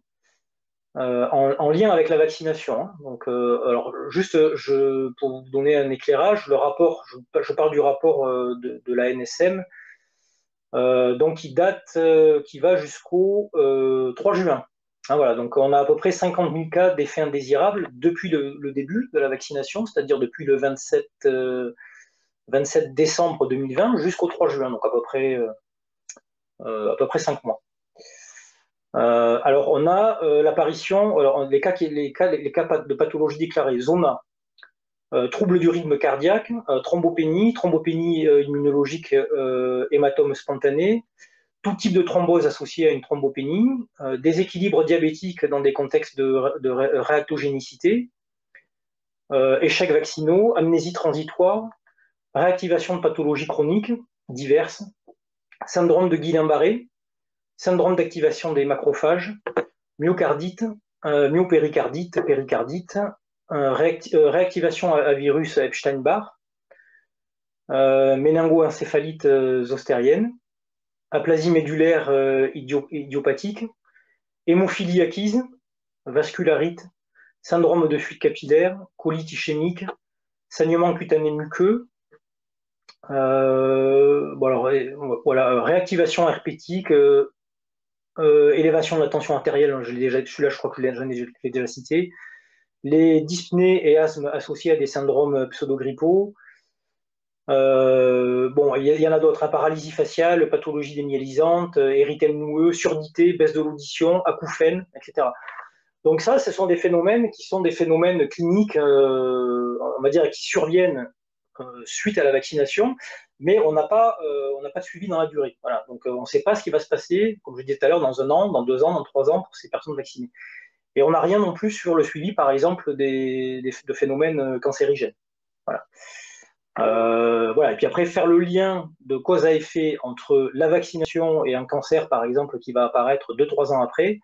en lien avec la vaccination, hein. Donc, alors, juste pour vous donner un éclairage, le rapport, je parle du rapport de la NSM, donc qui va jusqu'au 3 juin. Hein, voilà, donc on a à peu près 50 000 cas d'effets indésirables depuis le début de la vaccination, c'est-à-dire depuis le 27 décembre 2020 jusqu'au 3 juin, donc à peu près 5 mois. Alors, on a l'apparition, les cas de pathologie déclarée, zona, trouble du rythme cardiaque, thrombopénie immunologique, hématome spontané, tout type de thrombose associée à une thrombopénie, déséquilibre diabétique dans des contextes de réactogénicité, échecs vaccinaux, amnésie transitoire, réactivation de pathologies chroniques diverses, syndrome de Guillain-Barré, syndrome d'activation des macrophages, myocardite, myopéricardite, péricardite, réactivation à virus Epstein-Barr, méningoencéphalite zostérienne, aplasie médulaire idiopathique, hémophilie acquise, vascularite, syndrome de fuite capillaire, colite ischémique, saignement cutané muqueux, voilà, réactivation herpétique, élévation de la tension artérielle, celui-là je crois que je l'ai déjà cité, les dyspnées et asthme associés à des syndromes pseudogrippaux. Bon, il y en a d'autres, hein, paralysie faciale, pathologie démyélisante, érythème noueux, surdité, baisse de l'audition, acouphènes, etc. Donc ça, ce sont des phénomènes qui sont des phénomènes cliniques, on va dire, qui surviennent suite à la vaccination, mais on n'a pas de suivi dans la durée. Voilà. Donc on ne sait pas ce qui va se passer, comme je disais tout à l'heure, dans 1 an, dans 2 ans, dans 3 ans pour ces personnes vaccinées. Et on n'a rien non plus sur le suivi, par exemple, de phénomènes cancérigènes. Voilà. Voilà. Et puis après, faire le lien de cause à effet entre la vaccination et un cancer, par exemple, qui va apparaître 2-3 ans après,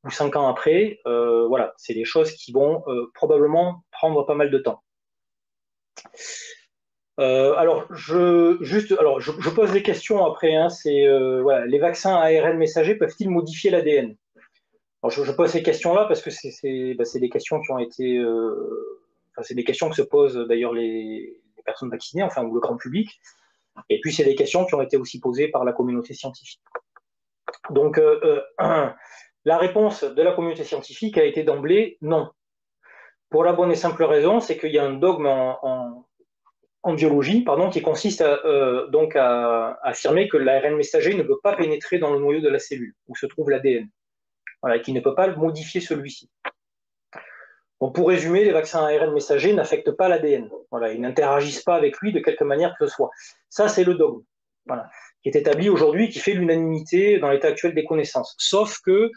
ou 5 ans après, voilà, c'est des choses qui vont probablement prendre pas mal de temps. Alors, je pose des questions après, hein, voilà, les vaccins ARN messagers peuvent-ils modifier l'ADN? Alors, je pose ces questions-là parce que c'est des questions qui ont été, enfin, c'est des questions que se posent d'ailleurs les personnes vaccinées, enfin, ou le grand public, et puis c'est des questions qui ont été aussi posées par la communauté scientifique. Donc, la réponse de la communauté scientifique a été d'emblée non. Pour la bonne et simple raison, c'est qu'il y a un dogme en biologie, pardon, qui consiste donc à affirmer que l'ARN messager ne peut pas pénétrer dans le noyau de la cellule où se trouve l'ADN, voilà, et qui ne peut pas modifier celui-ci. Donc, pour résumer, les vaccins ARN messagers n'affectent pas l'ADN, voilà, ils n'interagissent pas avec lui de quelque manière que ce soit. Ça, c'est le dogme, voilà, qui est établi aujourd'hui, qui fait l'unanimité dans l'état actuel des connaissances. Sauf que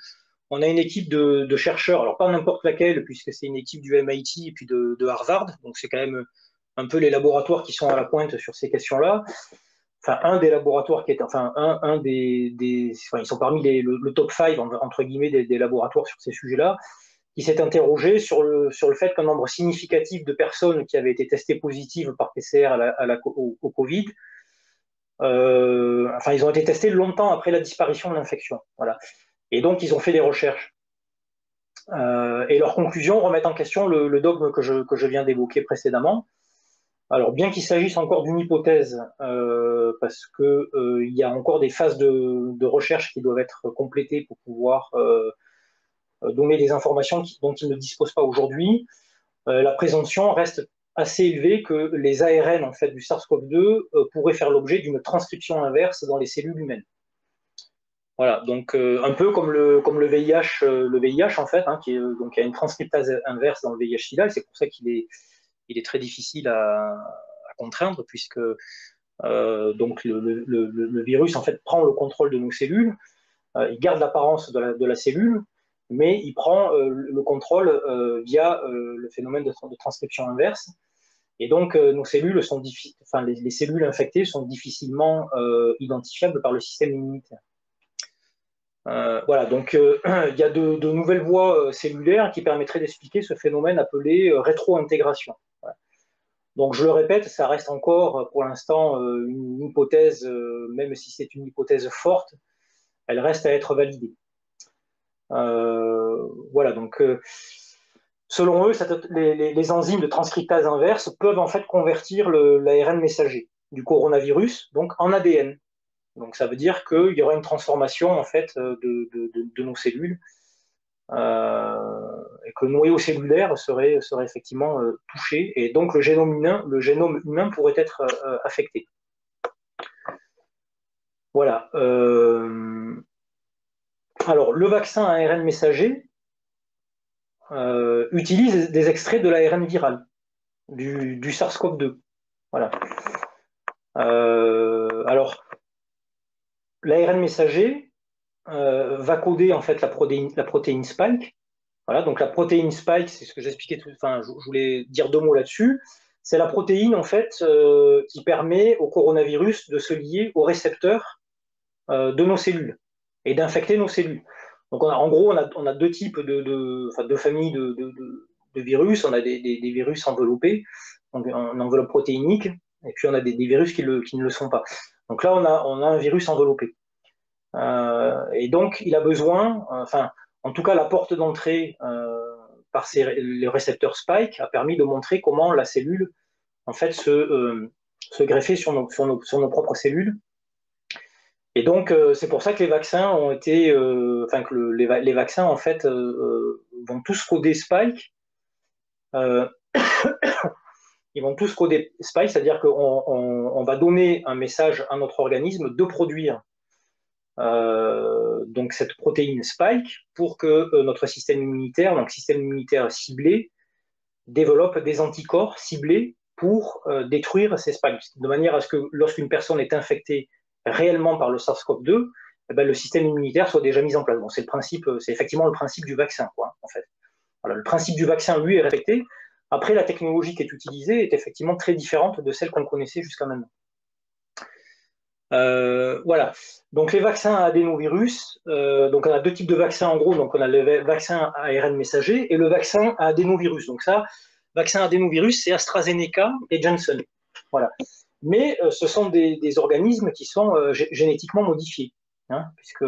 on a une équipe de chercheurs, alors pas n'importe laquelle, puisque c'est une équipe du MIT et puis de Harvard, donc c'est quand même un peu les laboratoires qui sont à la pointe sur ces questions-là. Enfin, un des laboratoires qui est, enfin, enfin, ils sont parmi le top 5, entre guillemets, des laboratoires sur ces sujets-là, qui s'est interrogé sur le fait qu'un nombre significatif de personnes qui avaient été testées positives par PCR au Covid, enfin, ils ont été testés longtemps après la disparition de l'infection. Voilà. Et donc, ils ont fait des recherches. Et leurs conclusions remettent en question le dogme que je viens d'évoquer précédemment. Alors, bien qu'il s'agisse encore d'une hypothèse, parce que il y a encore des phases de recherche qui doivent être complétées pour pouvoir donner des informations dont ils ne disposent pas aujourd'hui, la présomption reste assez élevée que les ARN en fait, du SARS-CoV-2 pourraient faire l'objet d'une transcription inverse dans les cellules humaines. Voilà, donc un peu comme le VIH en fait, hein, donc il y a une transcriptase inverse dans le VIH/SIDA, et c'est pour ça qu'il est très difficile à contraindre, puisque donc le virus en fait prend le contrôle de nos cellules, il garde l'apparence de la cellule, mais il prend le contrôle via le phénomène de transcription inverse. Et donc nos cellules enfin les cellules infectées sont difficilement identifiables par le système immunitaire. Voilà, donc il y a de nouvelles voies cellulaires qui permettraient d'expliquer ce phénomène appelé rétro-intégration. Voilà. Donc je le répète, ça reste encore pour l'instant une hypothèse, même si c'est une hypothèse forte, elle reste à être validée. voilà, donc selon eux, les enzymes de transcriptase inverse peuvent en fait convertir l'ARN messager du coronavirus donc en ADN. Donc ça veut dire qu'il y aura une transformation en fait de nos cellules et que le noyau cellulaire serait effectivement touché et donc le génome humain pourrait être affecté. Voilà. Alors le vaccin à ARN messager utilise des extraits de l'ARN viral du SARS-CoV-2. Voilà. Alors l'ARN messager va coder en fait la protéine spike. Voilà, donc la protéine spike, c'est ce que j'expliquais enfin, je voulais dire 2 mots là-dessus. C'est la protéine en fait qui permet au coronavirus de se lier au récepteur de nos cellules et d'infecter nos cellules. Donc en gros, on a 2 types enfin, 2 familles de virus. On a des virus enveloppés, donc en enveloppe protéinique, et puis on a des virus qui ne le sont pas. Donc là, on a un virus enveloppé. Et donc, il a besoin, enfin, en tout cas, la porte d'entrée par le récepteur spike a permis de montrer comment la cellule, en fait, se greffait sur nos propres cellules. Et donc, c'est pour ça que les vaccins ont été, enfin, que les vaccins, en fait, vont tous coder spike. Ils vont tous coder spike, c'est-à-dire qu'on va donner un message à notre organisme de produire donc cette protéine spike pour que notre système immunitaire, donc système immunitaire ciblé, développe des anticorps ciblés pour détruire ces spikes, de manière à ce que lorsqu'une personne est infectée réellement par le SARS-CoV-2, eh ben, le système immunitaire soit déjà mis en place. Bon, c'est effectivement le principe du vaccin, quoi, en fait. Voilà, le principe du vaccin, lui, est respecté. Après, la technologie qui est utilisée est effectivement très différente de celle qu'on connaissait jusqu'à maintenant. Voilà. Donc les vaccins à adénovirus, donc on a 2 types de vaccins en gros. Donc on a le vaccin à ARN messager et le vaccin à adénovirus. Donc ça, vaccin à adénovirus, c'est AstraZeneca et Johnson. Voilà. Mais ce sont des organismes qui sont génétiquement modifiés, hein, puisque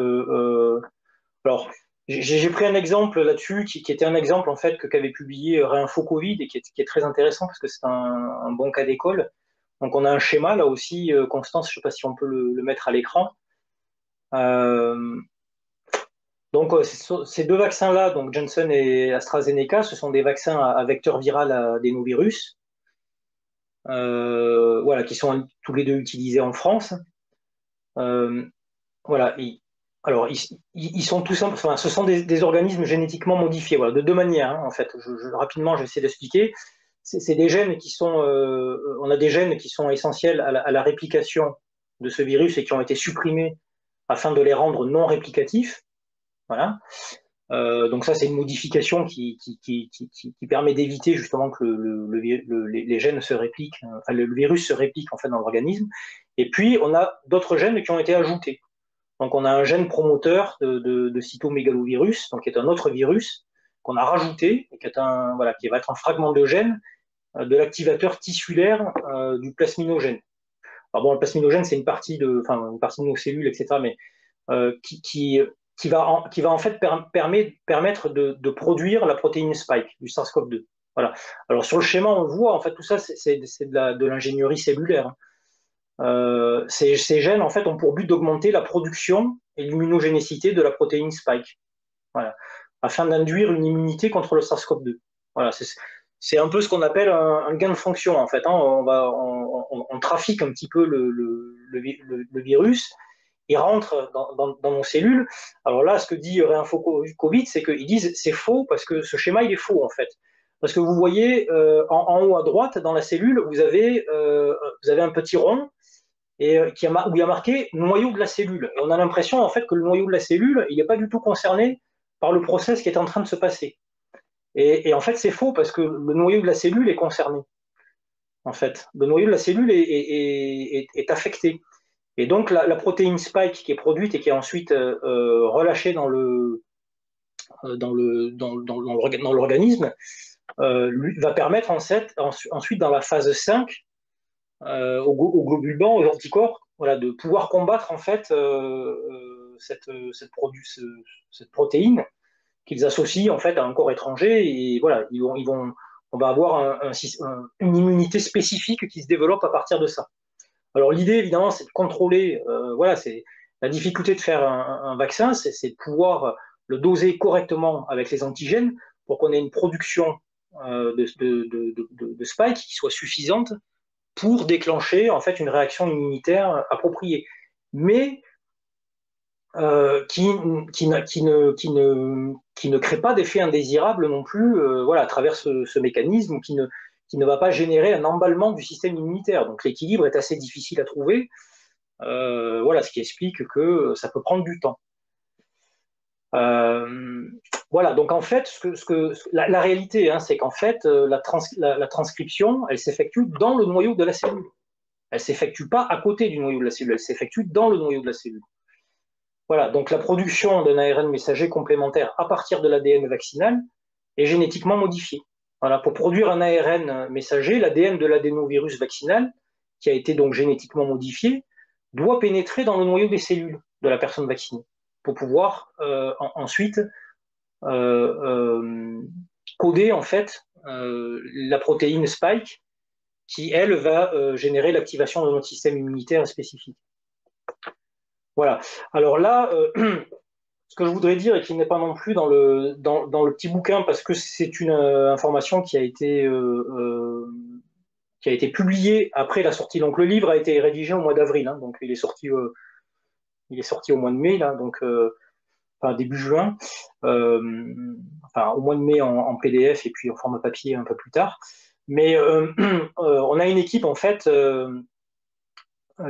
alors j'ai pris un exemple là-dessus qui était un exemple en fait qu'avait publié Réinfo Covid et qui est très intéressant parce que c'est un bon cas d'école. Donc on a un schéma là aussi, Constance, je ne sais pas si on peut le mettre à l'écran. Euh, donc ces 2 vaccins-là, donc Johnson et AstraZeneca, ce sont des vaccins à vecteur viral à adénovirus, voilà, qui sont tous les 2 utilisés en France. Voilà. Alors ils sont tous simples, enfin, ce sont des organismes génétiquement modifiés, voilà, de 2 manières, hein, en fait. Rapidement, je vais essayer d'expliquer. C'est des gènes qui sont, on a des gènes qui sont essentiels à la réplication de ce virus et qui ont été supprimés afin de les rendre non réplicatifs. Voilà. Donc ça, c'est une modification qui permet d'éviter justement que les gènes se répliquent, enfin le virus se réplique en fait dans l'organisme. Et puis on a d'autres gènes qui ont été ajoutés. Donc on a un gène promoteur de cytomégalovirus, donc qui est un autre virus qu'on a rajouté, qui est voilà, qui va être un fragment de gène de l'activateur tissulaire du plasminogène. Alors bon, le plasminogène, c'est une partie de nos cellules, etc., mais qui va en fait permettre de produire la protéine spike du SARS-CoV-2. Voilà. Alors sur le schéma, on voit, en fait, tout ça, c'est de l'ingénierie cellulaire. Ces gènes, en fait, ont pour but d'augmenter la production et l'immunogénicité de la protéine spike. Voilà. Afin d'induire une immunité contre le SARS-CoV-2. Voilà, c'est un peu ce qu'on appelle un gain de fonction, en fait. Hein. On trafique un petit peu le virus, il rentre dans nos cellules. Alors là, ce que dit Réinfo Covid, c'est qu'ils disent c'est faux parce que ce schéma, il est faux, en fait. Parce que vous voyez, en haut à droite, dans la cellule, vous avez un petit rond et, où il y a marqué noyau de la cellule. Et on a l'impression, en fait, que le noyau de la cellule, il n'est pas du tout concerné par le process qui est en train de se passer. Et en fait, c'est faux parce que le noyau de la cellule est concerné. En fait, le noyau de la cellule est affecté. Et donc, la protéine spike qui est produite et qui est ensuite relâchée dans l'organisme va permettre ensuite, dans la phase 5, aux globules blancs, aux anticorps, voilà, de pouvoir combattre en fait cette protéine qu'ils associent en fait à un corps étranger, et voilà, on va avoir une immunité spécifique qui se développe à partir de ça. Alors l'idée, évidemment, c'est de contrôler, voilà, c'est la difficulté de faire un vaccin, c'est de pouvoir le doser correctement avec les antigènes pour qu'on ait une production de spike qui soit suffisante pour déclencher en fait une réaction immunitaire appropriée, mais qui ne crée pas d'effet indésirable non plus, voilà, à travers ce mécanisme, qui ne va pas générer un emballement du système immunitaire. Donc l'équilibre est assez difficile à trouver, voilà, ce qui explique que ça peut prendre du temps. Voilà, donc en fait, la réalité, hein, c'est qu'en fait, la transcription, elle s'effectue dans le noyau de la cellule. Elle ne s'effectue pas à côté du noyau de la cellule, elle s'effectue dans le noyau de la cellule. Voilà, donc la production d'un ARN messager complémentaire à partir de l'ADN vaccinal est génétiquement modifiée. Voilà, pour produire un ARN messager, l'ADN de l'adénovirus vaccinal, qui a été donc génétiquement modifié, doit pénétrer dans le noyau des cellules de la personne vaccinée pour pouvoir ensuite coder en fait la protéine spike qui, elle, va générer l'activation de notre système immunitaire spécifique. Voilà. Alors là, ce que je voudrais dire, et qui n'est pas non plus dans le petit bouquin, parce que c'est une information qui a été publiée après la sortie. Donc le livre a été rédigé au mois d'avril, hein, donc il est sorti au mois de mai, là, donc enfin début juin, enfin au mois de mai en PDF et puis en format papier un peu plus tard. Mais on a une équipe en fait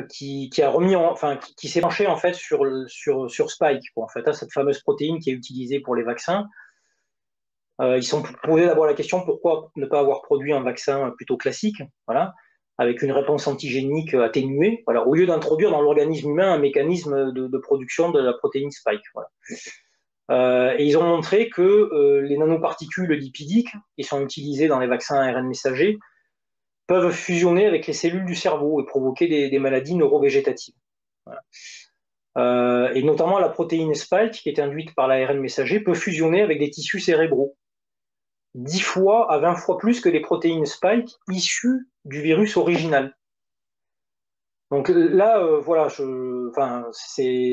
qui a remis, enfin qui s'est penché en fait sur Spike, quoi, en fait, hein, cette fameuse protéine qui est utilisée pour les vaccins. Ils se sont posé d'abord la question pourquoi ne pas avoir produit un vaccin plutôt classique, voilà, avec une réponse antigénique atténuée, voilà, au lieu d'introduire dans l'organisme humain un mécanisme de production de la protéine Spike. Voilà. Et ils ont montré que les nanoparticules lipidiques qui sont utilisées dans les vaccins ARN messagers peuvent fusionner avec les cellules du cerveau et provoquer des maladies neurovégétatives. Voilà. Et notamment la protéine Spike, qui est induite par l'ARN messager, peut fusionner avec des tissus cérébraux 10 fois à 20 fois plus que les protéines Spike issues du virus original. Donc là, voilà,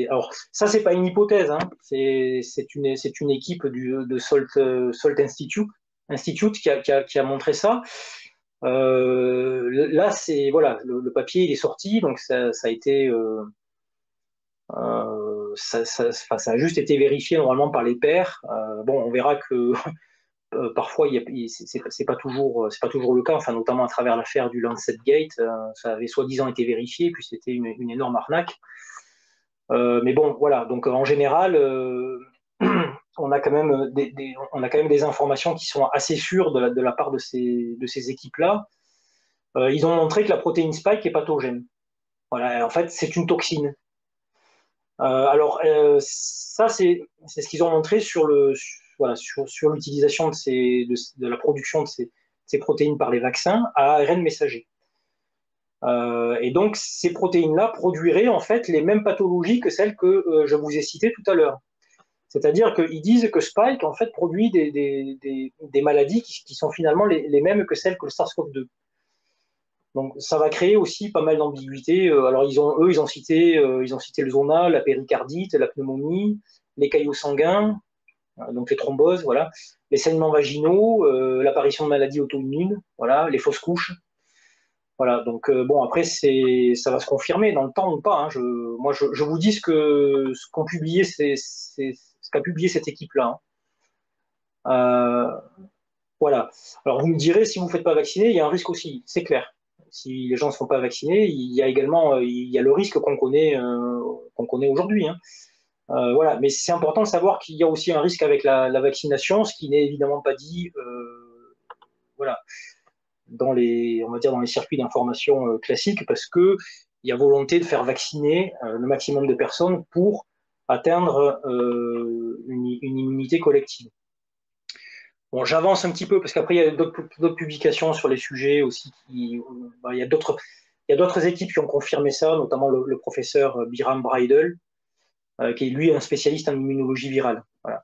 alors ça c'est pas une hypothèse, hein, c'est une équipe de Salt Institute qui a montré ça. Là, c'est voilà, le papier il est sorti, donc ça a été ça a juste été vérifié normalement par les pairs. Bon, on verra que parfois, c'est pas toujours le cas, enfin, notamment à travers l'affaire du Lancet Gate, ça avait soi-disant été vérifié, puis c'était une énorme arnaque. Mais bon, voilà, donc en général, on a quand même des informations qui sont assez sûres de la part de ces équipes-là. Ils ont montré que la protéine spike est pathogène. Voilà, en fait, c'est une toxine. Alors, ça, c'est ce qu'ils ont montré voilà, sur l'utilisation de la production de ces protéines par les vaccins à ARN messager. Et donc, ces protéines-là produiraient en fait les mêmes pathologies que celles que je vous ai citées tout à l'heure. C'est-à-dire qu'ils disent que Spike en fait produit des maladies qui sont finalement les mêmes que celles que le SARS-CoV-2. Donc ça va créer aussi pas mal d'ambiguïtés. Alors ils ont cité le zona, la péricardite, la pneumonie, les caillots sanguins, donc les thromboses, voilà, les saignements vaginaux, l'apparition de maladies auto-immunes, voilà, les fausses couches. Voilà, donc bon après ça va se confirmer dans le temps ou pas. Hein. Moi je vous dis ce qu'a publié cette équipe-là. Hein. Voilà. Alors vous me direz, si vous ne faites pas vacciner, il y a un risque aussi, c'est clair. Si les gens ne se font pas vacciner, il y a également le risque qu'on connaît aujourd'hui. Hein. Voilà. Mais c'est important de savoir qu'il y a aussi un risque avec la vaccination, ce qui n'est évidemment pas dit voilà, on va dire dans les circuits d'information classiques, parce qu'il y a volonté de faire vacciner le maximum de personnes pour atteindre une immunité collective. Bon, j'avance un petit peu parce qu'après, il y a d'autres publications sur les sujets aussi. Il y a d'autres équipes qui ont confirmé ça, notamment le professeur Biram Breidel, qui est lui un spécialiste en immunologie virale. Voilà.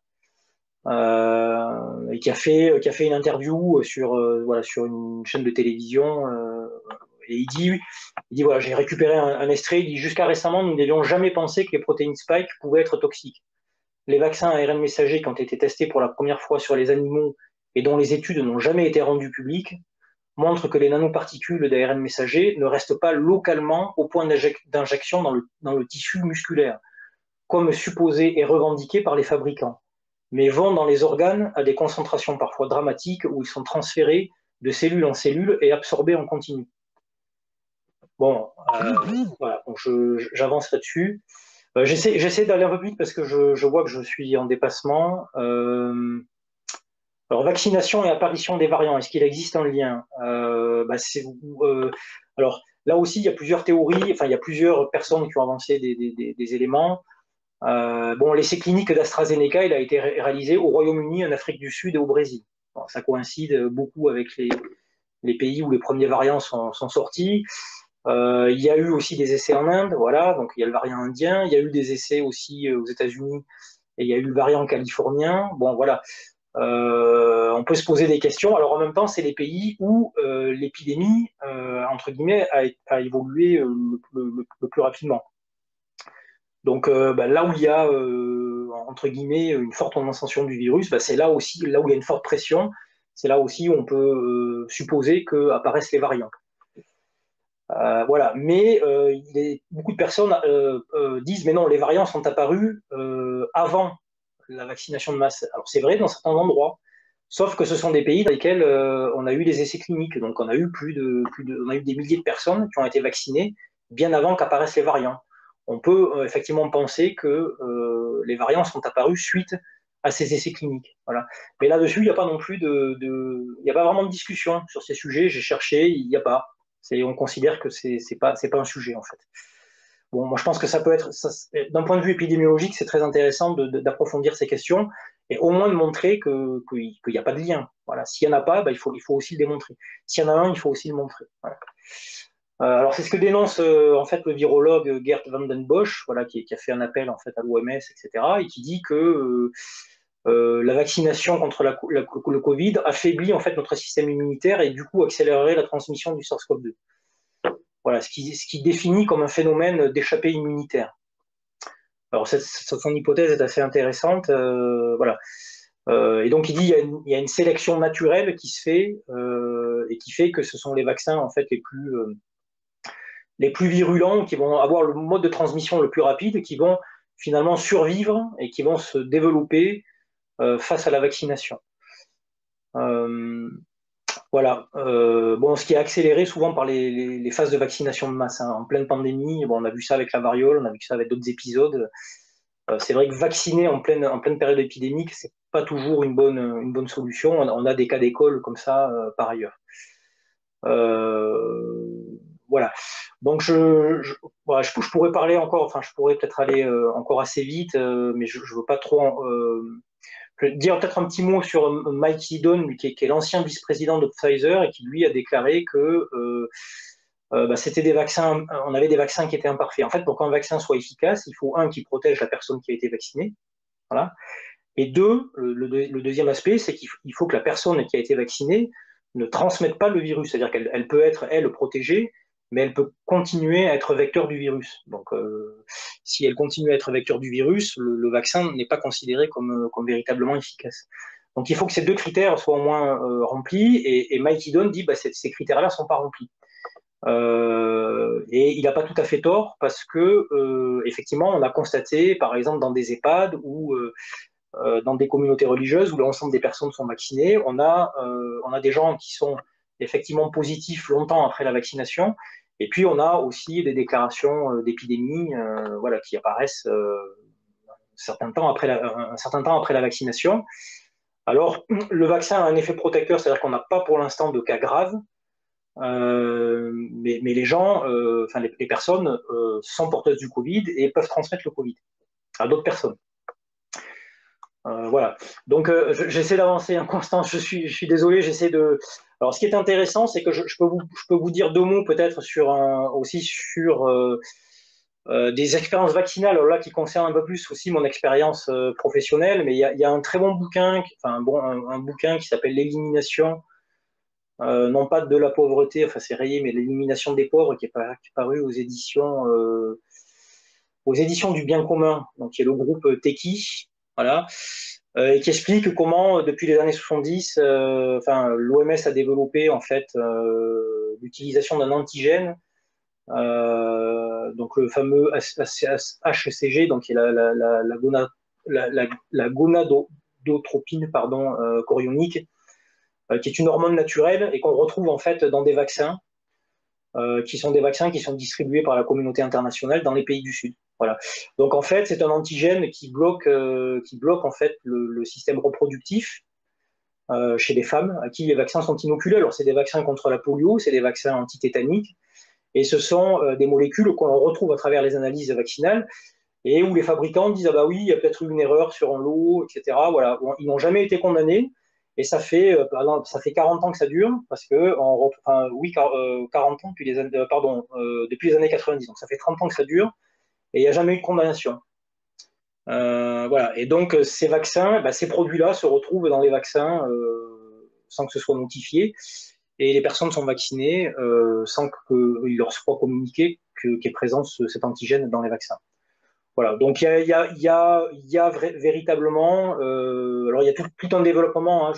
et qui a fait une interview sur, voilà, sur une chaîne de télévision. Et il dit voilà, j'ai récupéré un extrait. Il dit jusqu'à récemment, nous n'avions jamais pensé que les protéines spike pouvaient être toxiques. Les vaccins à ARN messager qui ont été testés pour la première fois sur les animaux et dont les études n'ont jamais été rendues publiques montrent que les nanoparticules d'ARN messager ne restent pas localement au point d'injection dans le tissu musculaire, comme supposé et revendiqué par les fabricants, mais vont dans les organes à des concentrations parfois dramatiques où ils sont transférés de cellule en cellule et absorbés en continu. Bon, voilà, donc j'avance là-dessus. J'essaie d'aller un peu vite parce que je vois que je suis en dépassement. Alors, vaccination et apparition des variants, est-ce qu'il existe un lien? Alors, là aussi, il y a plusieurs théories, enfin, il y a plusieurs personnes qui ont avancé des éléments. Bon, l'essai clinique d'AstraZeneca, il a été réalisé au Royaume-Uni, en Afrique du Sud et au Brésil. Bon, ça coïncide beaucoup avec les pays où les premiers variants sont sortis. Il y a eu aussi des essais en Inde, voilà, donc il y a le variant indien. Il y a eu des essais aussi aux États-Unis et il y a eu le variant californien. Bon, voilà. On peut se poser des questions. Alors en même temps, c'est les pays où l'épidémie, entre guillemets, a évolué le plus rapidement. Donc là où il y a, entre guillemets, une forte ascension du virus, c'est là aussi, là où il y a une forte pression, c'est là aussi où on peut supposer qu'apparaissent les variants. Voilà. Mais beaucoup de personnes disent, mais non, les variants sont apparus avant la vaccination de masse. Alors c'est vrai dans certains endroits, sauf que ce sont des pays dans lesquels on a eu des essais cliniques. Donc on a eu on a eu des milliers de personnes qui ont été vaccinées bien avant qu'apparaissent les variants. On peut effectivement penser que les variants sont apparus suite à ces essais cliniques. Voilà. Mais là-dessus, il n'y a pas non plus il n'y a pas vraiment de discussion sur ces sujets. J'ai cherché, il n'y a pas. On considère que c'est pas un sujet en fait. Bon, moi je pense que ça peut être, d'un point de vue épidémiologique, c'est très intéressant d'approfondir ces questions et au moins de montrer qu'il n'y a pas de lien. Voilà. S'il n'y en a pas, il faut aussi le démontrer. S'il y en a un, il faut aussi le montrer. Voilà. Alors c'est ce que dénonce en fait le virologue Gert van den Bosch, voilà, qui a fait un appel en fait à l'OMS, etc., et qui dit que la vaccination contre le Covid affaiblit en fait notre système immunitaire et du coup accélérerait la transmission du SARS-CoV-2. Voilà, ce qui définit comme un phénomène d'échappée immunitaire. Alors son hypothèse est assez intéressante, voilà. Et donc il dit il y a une sélection naturelle qui se fait et qui fait que ce sont les vaccins en fait les plus virulents qui vont avoir le mode de transmission le plus rapide, qui vont finalement survivre et qui vont se développer face à la vaccination. Voilà. Bon, ce qui est accéléré souvent par les phases de vaccination de masse. Hein. En pleine pandémie, bon, on a vu ça avec la variole, on a vu ça avec d'autres épisodes. C'est vrai que vacciner en pleine période épidémique, c'est pas toujours une bonne solution. On a des cas d'école comme ça par ailleurs. Voilà. Donc voilà, je pourrais parler encore, enfin je pourrais peut-être aller encore assez vite, mais je veux pas trop je vais dire peut-être un petit mot sur Mike Yeadon, qui est l'ancien vice-président de Pfizer et qui lui a déclaré que c'était des vaccins, on avait des vaccins qui étaient imparfaits. En fait, pour qu'un vaccin soit efficace, il faut un qui protège la personne qui a été vaccinée, voilà. Et deux, le deuxième aspect, c'est qu'il faut que la personne qui a été vaccinée ne transmette pas le virus, c'est-à-dire qu'elle peut être elle protégée, mais elle peut continuer à être vecteur du virus. Donc, si elle continue à être vecteur du virus, le vaccin n'est pas considéré comme véritablement efficace. Donc, il faut que ces deux critères soient au moins remplis. Et Mike Yeadon dit ces critères-là ne sont pas remplis. Et il n'a pas tout à fait tort parce que effectivement, on a constaté, par exemple, dans des EHPAD ou dans des communautés religieuses où l'ensemble des personnes sont vaccinées, on a des gens qui sont effectivement positifs longtemps après la vaccination. Et puis, on a aussi des déclarations d'épidémie voilà, qui apparaissent un certain temps après la vaccination. Alors, le vaccin a un effet protecteur, c'est-à-dire qu'on n'a pas pour l'instant de cas graves, mais les gens, enfin les personnes sont porteuses du Covid et peuvent transmettre le Covid à d'autres personnes. Voilà. Donc j'essaie d'avancer en constance. Je suis désolé. J'essaie de. Alors ce qui est intéressant, c'est que je peux vous dire deux mots peut-être aussi sur des expériences vaccinales, alors là, qui concernent un peu plus aussi mon expérience professionnelle, mais il y a un très bon bouquin, enfin un bouquin qui s'appelle L'élimination, non pas de la pauvreté, enfin c'est rayé, mais l'élimination des pauvres, qui est paru aux éditions du bien commun, donc qui est le groupe Teki, voilà, et qui explique comment, depuis les années 70, enfin, l'OMS a développé en fait l'utilisation d'un antigène, donc le fameux HCG, donc qui est la gonadotropine, pardon, chorionique, qui est une hormone naturelle et qu'on retrouve en fait dans des vaccins, qui sont des vaccins qui sont distribués par la communauté internationale dans les pays du Sud. Voilà. Donc en fait, c'est un antigène qui bloque en fait le système reproductif chez les femmes à qui les vaccins sont inoculés. Alors c'est des vaccins contre la polio, c'est des vaccins antitétaniques, et ce sont des molécules qu'on retrouve à travers les analyses vaccinales et où les fabricants disent ah bah oui, il y a peut-être eu une erreur sur un lot, etc. Voilà, bon, ils n'ont jamais été condamnés. Et ça fait 40 ans que ça dure, parce que, enfin, oui, 40 ans depuis les années, pardon, depuis les années 90, donc ça fait 30 ans que ça dure, et il n'y a jamais eu de condamnation. Voilà. Et donc, ces vaccins, bah, ces produits-là se retrouvent dans les vaccins sans que ce soit notifié, et les personnes sont vaccinées sans qu'il leur soit communiqué qu'est présent cet antigène dans les vaccins. Voilà, donc il y a véritablement, alors il y a tout un développement, hein,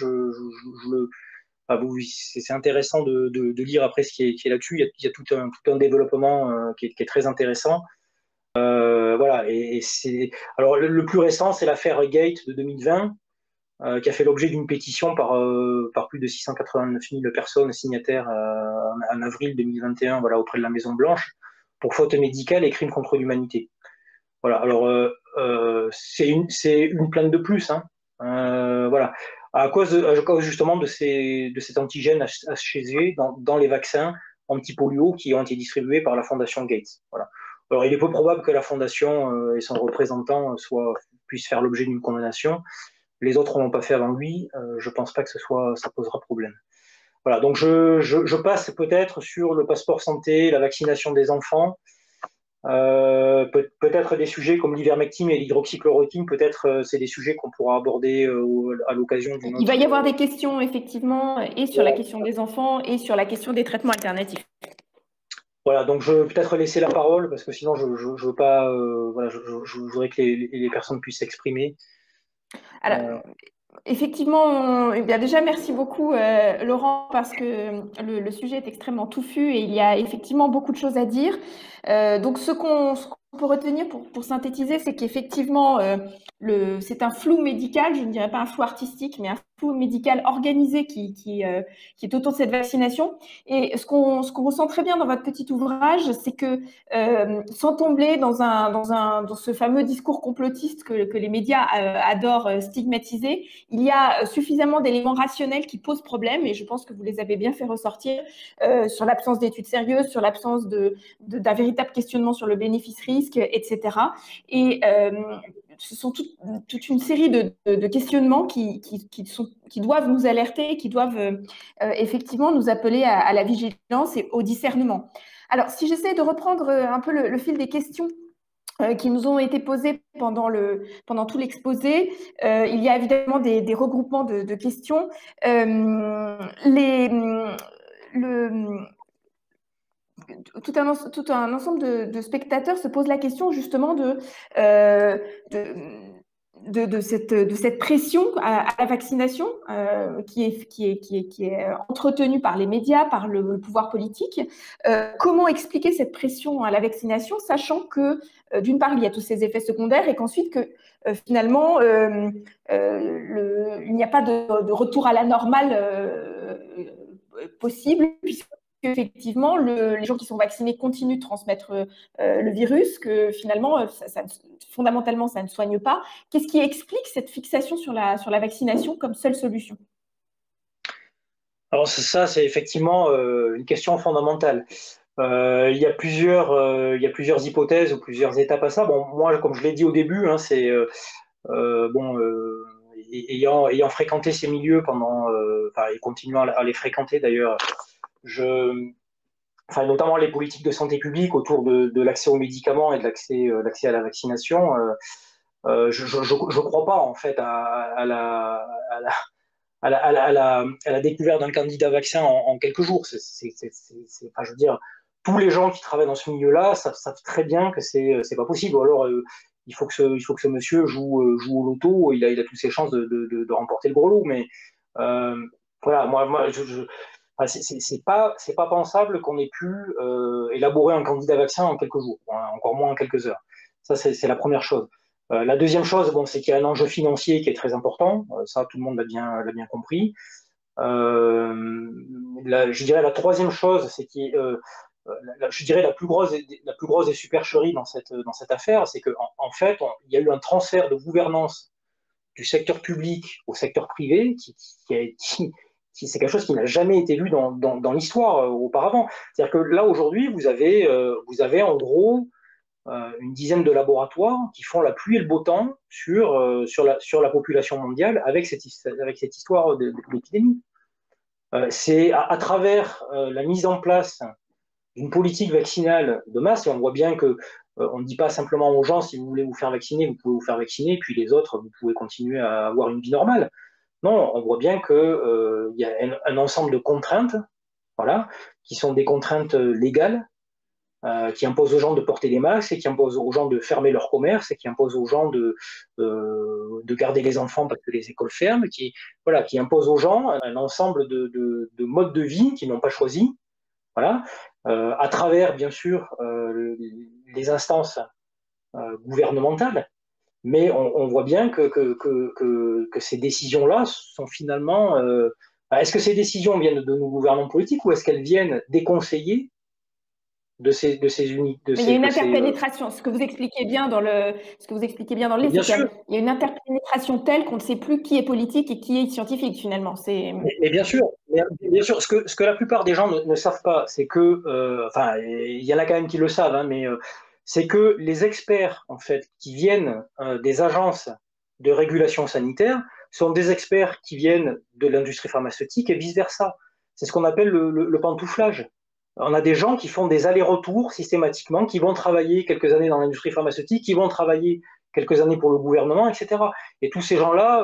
enfin, c'est intéressant de lire après ce qui est là-dessus, il y a tout un développement qui est très intéressant. Voilà, alors le plus récent, c'est l'affaire Gate de 2020, qui a fait l'objet d'une pétition par plus de 689 000 personnes signataires en avril 2021, voilà, auprès de la Maison Blanche, pour faute médicale et crimes contre l'humanité. Voilà, alors c'est une plainte de plus, hein. Voilà, à cause justement de cet antigène HCG dans les vaccins anti-polio qui ont été distribués par la Fondation Gates. Voilà. Alors il est peu probable que la Fondation et son représentant puissent faire l'objet d'une condamnation. Les autres ne l'ont pas fait avant lui. Je ne pense pas que ça posera problème. Voilà, donc je passe peut-être sur le passeport santé, la vaccination des enfants. Peut-être des sujets comme l'ivermectine et l'hydroxychloroquine, peut-être c'est des sujets qu'on pourra aborder à l'occasion d'une Il va autre. y avoir des questions, effectivement, et sur la question des enfants et sur la question des traitements alternatifs. Voilà, donc je vais peut-être laisser la parole parce que sinon je veux pas. Voilà, je voudrais que les personnes puissent s'exprimer. Alors, effectivement, eh bien déjà, merci beaucoup, Laurent, parce que le sujet est extrêmement touffu et il y a effectivement beaucoup de choses à dire. Donc, ce qu'on peut retenir pour synthétiser, c'est qu'effectivement, c'est un flou médical, je ne dirais pas un flou artistique, mais un flou médical organisé qui est autour de cette vaccination. Et ce qu'on ressent très bien dans votre petit ouvrage, c'est que sans tomber dans ce fameux discours complotiste que les médias adorent stigmatiser, il y a suffisamment d'éléments rationnels qui posent problème, et je pense que vous les avez bien fait ressortir, sur l'absence d'études sérieuses, sur l'absence d'un véritable questionnement sur le bénéfice-risque, etc. Et ce sont toute une série de questionnements qui doivent nous alerter, qui doivent effectivement nous appeler à la vigilance et au discernement. Alors, si j'essaie de reprendre un peu le fil des questions qui nous ont été posées pendant tout l'exposé. Il y a évidemment des regroupements de questions. Tout un ensemble de spectateurs se posent la question justement de cette pression à la vaccination qui est entretenue par les médias, par le pouvoir politique. Comment expliquer cette pression à la vaccination, sachant que d'une part, il y a tous ces effets secondaires et qu'ensuite, que finalement, il n'y a pas de retour à la normale possible, puisque effectivement, les gens qui sont vaccinés continuent de transmettre le virus, que finalement, fondamentalement, ça ne soigne pas. Qu'est-ce qui explique cette fixation sur la vaccination comme seule solution? Alors ça, c'est effectivement une question fondamentale. Il y a plusieurs hypothèses ou plusieurs étapes à ça. Bon, moi, comme je l'ai dit au début, hein, c'est bon, ayant fréquenté ces milieux pendant, enfin, et continuant à les fréquenter d'ailleurs, je, enfin notamment les politiques de santé publique autour de l'accès aux médicaments et de l'accès à la vaccination. Je crois pas en fait à la, à la découverte d'un candidat vaccin en quelques jours. Enfin, je veux dire, tous les gens qui travaillent dans ce milieu-là savent très bien que c'est pas possible. Ou alors, il faut que ce monsieur joue au loto, il a toutes ses chances de remporter le gros lot. Mais euh, voilà, enfin, c'est pas pensable qu'on ait pu élaborer un candidat vaccin en quelques jours, hein, encore moins en quelques heures. Ça, c'est la première chose. La deuxième chose, bon, c'est qu'il y a un enjeu financier qui est très important. Ça, tout le monde l'a bien compris. Je dirais la troisième chose, c'est je dirais la plus grosse des supercheries dans cette affaire, c'est en fait, il y a eu un transfert de gouvernance du secteur public au secteur privé c'est quelque chose qui n'a jamais été vu dans l'histoire auparavant. C'est-à-dire que là, aujourd'hui, vous avez en gros une dizaine de laboratoires qui font la pluie et le beau temps sur la population mondiale avec avec cette histoire d'épidémie. C'est travers la mise en place d'une politique vaccinale de masse, et on voit bien que on ne dit pas simplement aux gens si vous voulez vous faire vacciner, vous pouvez vous faire vacciner, puis les autres, vous pouvez continuer à avoir une vie normale. Non, on voit bien qu'il y a un ensemble de contraintes, voilà, qui sont des contraintes légales, qui imposent aux gens de porter des masques, et qui imposent aux gens de fermer leur commerce, et qui imposent aux gens de garder les enfants parce que les écoles ferment, voilà, qui imposent aux gens un ensemble de modes de vie qu'ils n'ont pas choisis, voilà, à travers, bien sûr, les instances gouvernementales. Mais on voit bien que ces décisions-là sont finalement... est-ce que ces décisions viennent de nos gouvernants politiques ou est-ce qu'elles viennent des conseillers de ces unités Mais il y a une interpénétration. Ce que vous expliquez bien dans le livre, Bien c'est sûr. qu'il y a une interpénétration telle qu'on ne sait plus qui est politique et qui est scientifique finalement. Mais bien sûr, bien sûr, ce que la plupart des gens ne savent pas, c'est que, enfin, il y en a quand même qui le savent, hein, mais c'est que les experts, en fait, qui viennent des agences de régulation sanitaire sont des experts qui viennent de l'industrie pharmaceutique et vice-versa. C'est ce qu'on appelle le pantouflage. On a des gens qui font des allers-retours systématiquement, qui vont travailler quelques années dans l'industrie pharmaceutique, qui vont travailler quelques années pour le gouvernement, etc. Et tous ces gens-là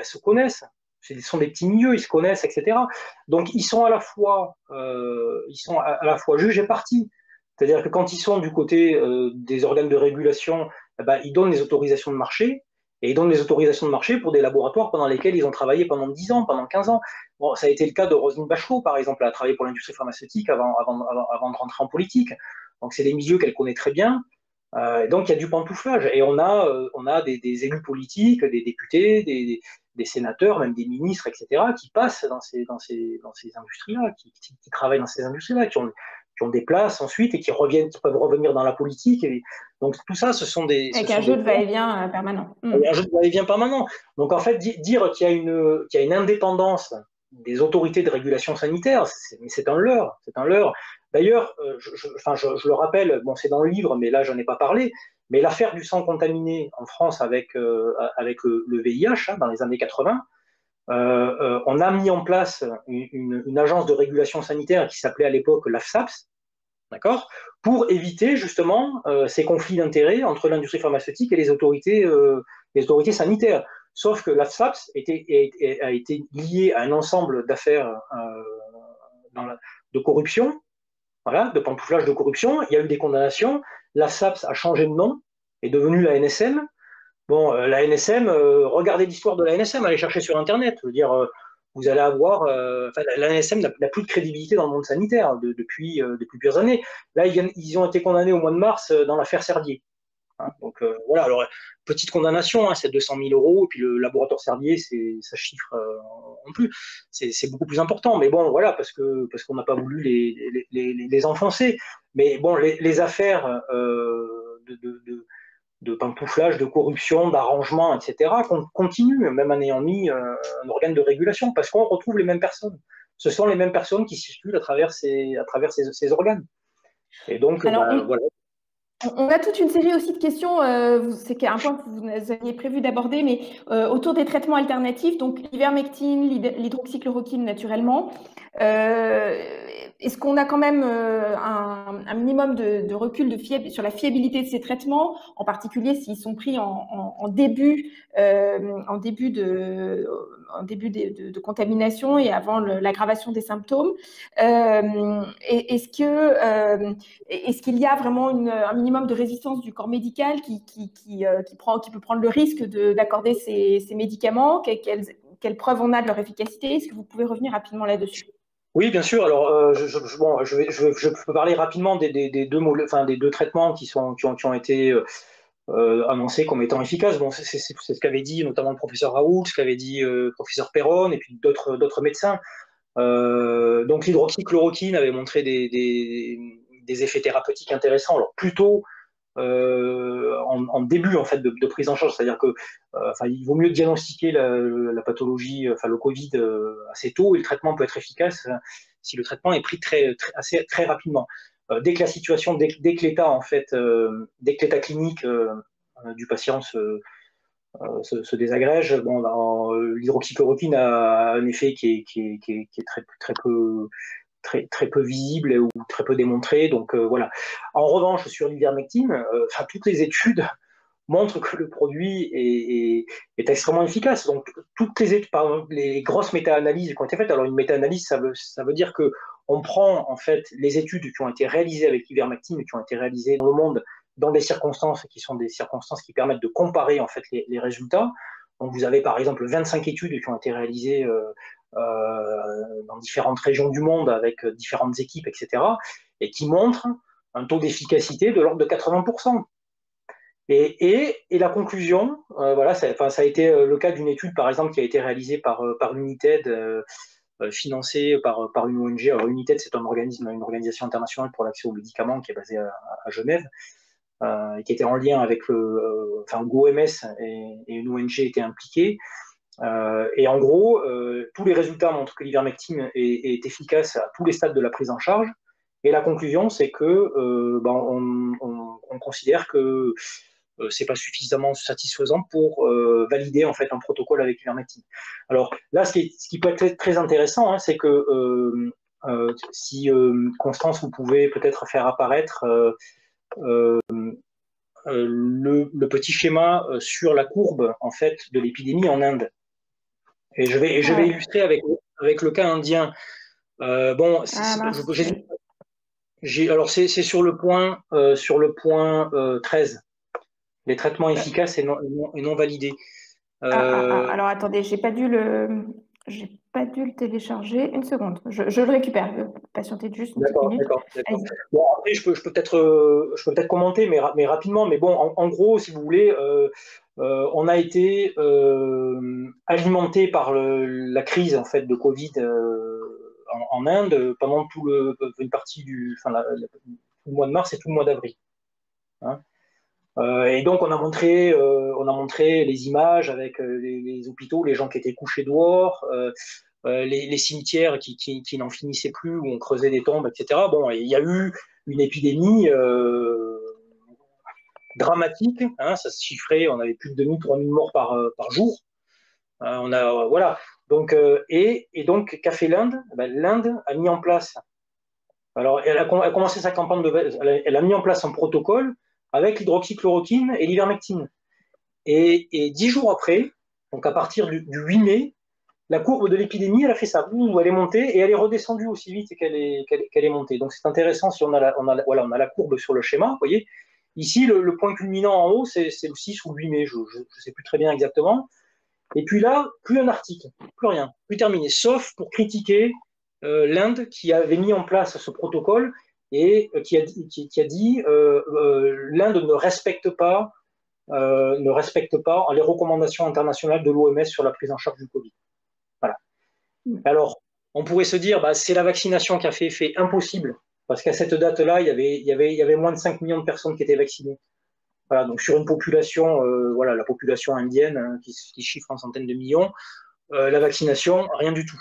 se connaissent. Ce sont des petits milieux, ils se connaissent, etc. Donc ils sont ils sont à la fois juges et parties. C'est-à-dire que quand ils sont du côté des organes de régulation, ils donnent les autorisations de marché, et ils donnent les autorisations de marché pour des laboratoires pendant lesquels ils ont travaillé pendant 10 ans, pendant 15 ans. Bon, ça a été le cas de Roselyne Bachelot, par exemple, elle a travaillé pour l'industrie pharmaceutique avant de rentrer en politique. Donc c'est des milieux qu'elle connaît très bien. Donc il y a du pantouflage. Et on a des élus politiques, des députés, des sénateurs, même des ministres, etc., qui passent dans ces industries-là, qui travaillent dans ces industries-là, qui ont des places ensuite et qui peuvent revenir dans la politique. Donc tout ça, ce sont des... Avec un jeu de va-et-vient permanent. Un jeu de va-et-vient permanent. Donc en fait, dire qu'il y a une indépendance des autorités de régulation sanitaire, c'est un leurre. C'est un leurre. D'ailleurs, je le rappelle, bon, c'est dans le livre, mais là, j'en ai pas parlé, mais l'affaire du sang contaminé en France avec le VIH, hein, dans les années 80, on a mis en place une agence de régulation sanitaire qui s'appelait à l'époque l'AFSAPS, d'accord, pour éviter justement ces conflits d'intérêts entre l'industrie pharmaceutique et les autorités sanitaires. Sauf que l'AFSAPS a été lié à un ensemble d'affaires de corruption, voilà, de pantouflage de corruption. Il y a eu des condamnations. L'AFSAPS a changé de nom, est devenue la NSM. Bon, la NSM, regardez l'histoire de la NSM, allez chercher sur Internet. Je veux dire, vous allez avoir. La NSM n'a plus de crédibilité dans le monde sanitaire depuis plusieurs années. Là, ils ont été condamnés au mois de mars dans l'affaire Servier. Hein, donc voilà, alors petite condamnation, hein, c'est 200 000 euros, et puis le laboratoire Servier, ça chiffre en plus, c'est beaucoup plus important, mais bon, voilà, parce qu'on n'a pas voulu les enfoncer. Mais bon, les affaires de pantouflage, de corruption, d'arrangement, etc., continuent, même en ayant mis un organe de régulation, parce qu'on retrouve les mêmes personnes. Ce sont les mêmes personnes qui circulent à travers ces organes. Et donc, voilà. On a toute une série aussi de questions, c'est un point que vous aviez prévu d'aborder, mais autour des traitements alternatifs, donc l'ivermectine, l'hydroxychloroquine naturellement. Euh, Est-ce qu'on a quand même un minimum de recul sur la fiabilité de ces traitements, en particulier s'ils sont pris en début, de contamination et avant l'aggravation des symptômes? Est-ce qu'il y a vraiment un minimum de résistance du corps médical qui peut prendre le risque d'accorder ces médicaments? Quelles preuves on a de leur efficacité? Est-ce que vous pouvez revenir rapidement là-dessus? Oui, bien sûr. Alors, bon, je peux parler rapidement des deux traitements qui ont été annoncés comme étant efficaces. Bon, c'est ce qu'avait dit notamment le professeur Raoult, ce qu'avait dit le professeur Perron, et puis d'autres médecins. Donc, l'hydroxychloroquine avait montré des effets thérapeutiques intéressants. Alors, plutôt en début en fait de prise en charge, c'est-à-dire que il vaut mieux diagnostiquer la pathologie, enfin le Covid assez tôt, et le traitement peut être efficace si le traitement est pris très rapidement. Dès que la situation, dès que l'état en fait, dès que l'état clinique du patient se désagrège, bon, l'hydroxychloroquine a un effet qui est très peu visible ou très peu démontré. Donc voilà. En revanche, sur l'ivermectine, toutes les études montrent que le produit est extrêmement efficace. Donc toutes les études, par exemple, les grosses méta-analyses qui ont été faites. Alors une méta-analyse, ça veut dire que on prend en fait les études qui ont été réalisées avec l'ivermectine, qui ont été réalisées dans le monde dans des circonstances qui sont des circonstances qui permettent de comparer en fait les résultats. Donc vous avez par exemple 25 études qui ont été réalisées dans différentes régions du monde avec différentes équipes, etc., et qui montrent un taux d'efficacité de l'ordre de 80%. Et la conclusion, voilà, ça a été le cas d'une étude, par exemple, qui a été réalisée par United, financée par une ONG. Alors, United, c'est une organisation internationale pour l'accès aux médicaments qui est basée à Genève, et qui était en lien avec l'OMS et une ONG était impliquée. Et en gros, tous les résultats montrent que l'ivermectine est efficace à tous les stades de la prise en charge. Et la conclusion, c'est que on considère que c'est pas suffisamment satisfaisant pour valider en fait un protocole avec l'ivermectine. Alors là, ce qui peut être très intéressant, hein, c'est que si Constance, vous pouvez peut-être faire apparaître le petit schéma sur la courbe en fait de l'épidémie en Inde. Et je vais Ouais. illustrer avec le cas indien. Bon, Ah mince. alors c'est sur le point 13, les traitements efficaces et non validés. Alors attendez, j'ai pas dû le télécharger. Une seconde, je le récupère. Patientez juste une petite D'accord, minute. d'accord, d'accord. Allez-y. Bon, après, je peux peut-être commenter, mais rapidement. Mais bon, en gros, si vous voulez, on a été alimenté par la crise en fait de Covid en Inde pendant une partie tout le mois de mars et tout le mois d'avril. Hein. Et donc on a montré les images avec les hôpitaux, les gens qui étaient couchés dehors, les cimetières qui n'en finissaient plus, où on creusait des tombes, etc. Bon, il y a eu une épidémie dramatique, hein, ça se chiffrait, on avait plus de 2000-3000 morts par jour. Voilà. Donc, et donc, qu'a fait l'Inde? L'Inde a mis en place, alors elle a commencé sa campagne elle a mis en place un protocole avec l'hydroxychloroquine et l'ivermectine. Et 10 jours après, donc à partir du 8 mai, la courbe de l'épidémie, elle a fait ça. Elle est montée et elle est redescendue aussi vite qu'elle est montée. Donc c'est intéressant si on a la courbe sur le schéma. Vous voyez, ici, le point culminant en haut, c'est le 6 ou le 8 mai, je ne sais plus très bien exactement. Et puis là, plus un article, plus rien, plus terminé, sauf pour critiquer l'Inde qui avait mis en place ce protocole et qui a dit l'Inde ne respecte pas les recommandations internationales de l'OMS sur la prise en charge du Covid. Voilà. Alors, on pourrait se dire, bah, c'est la vaccination qui a fait effet. Impossible, parce qu'à cette date-là, il y avait moins de 5 millions de personnes qui étaient vaccinées. Voilà, donc sur une population, voilà, la population indienne qui chiffre en centaines de millions, la vaccination, rien du tout.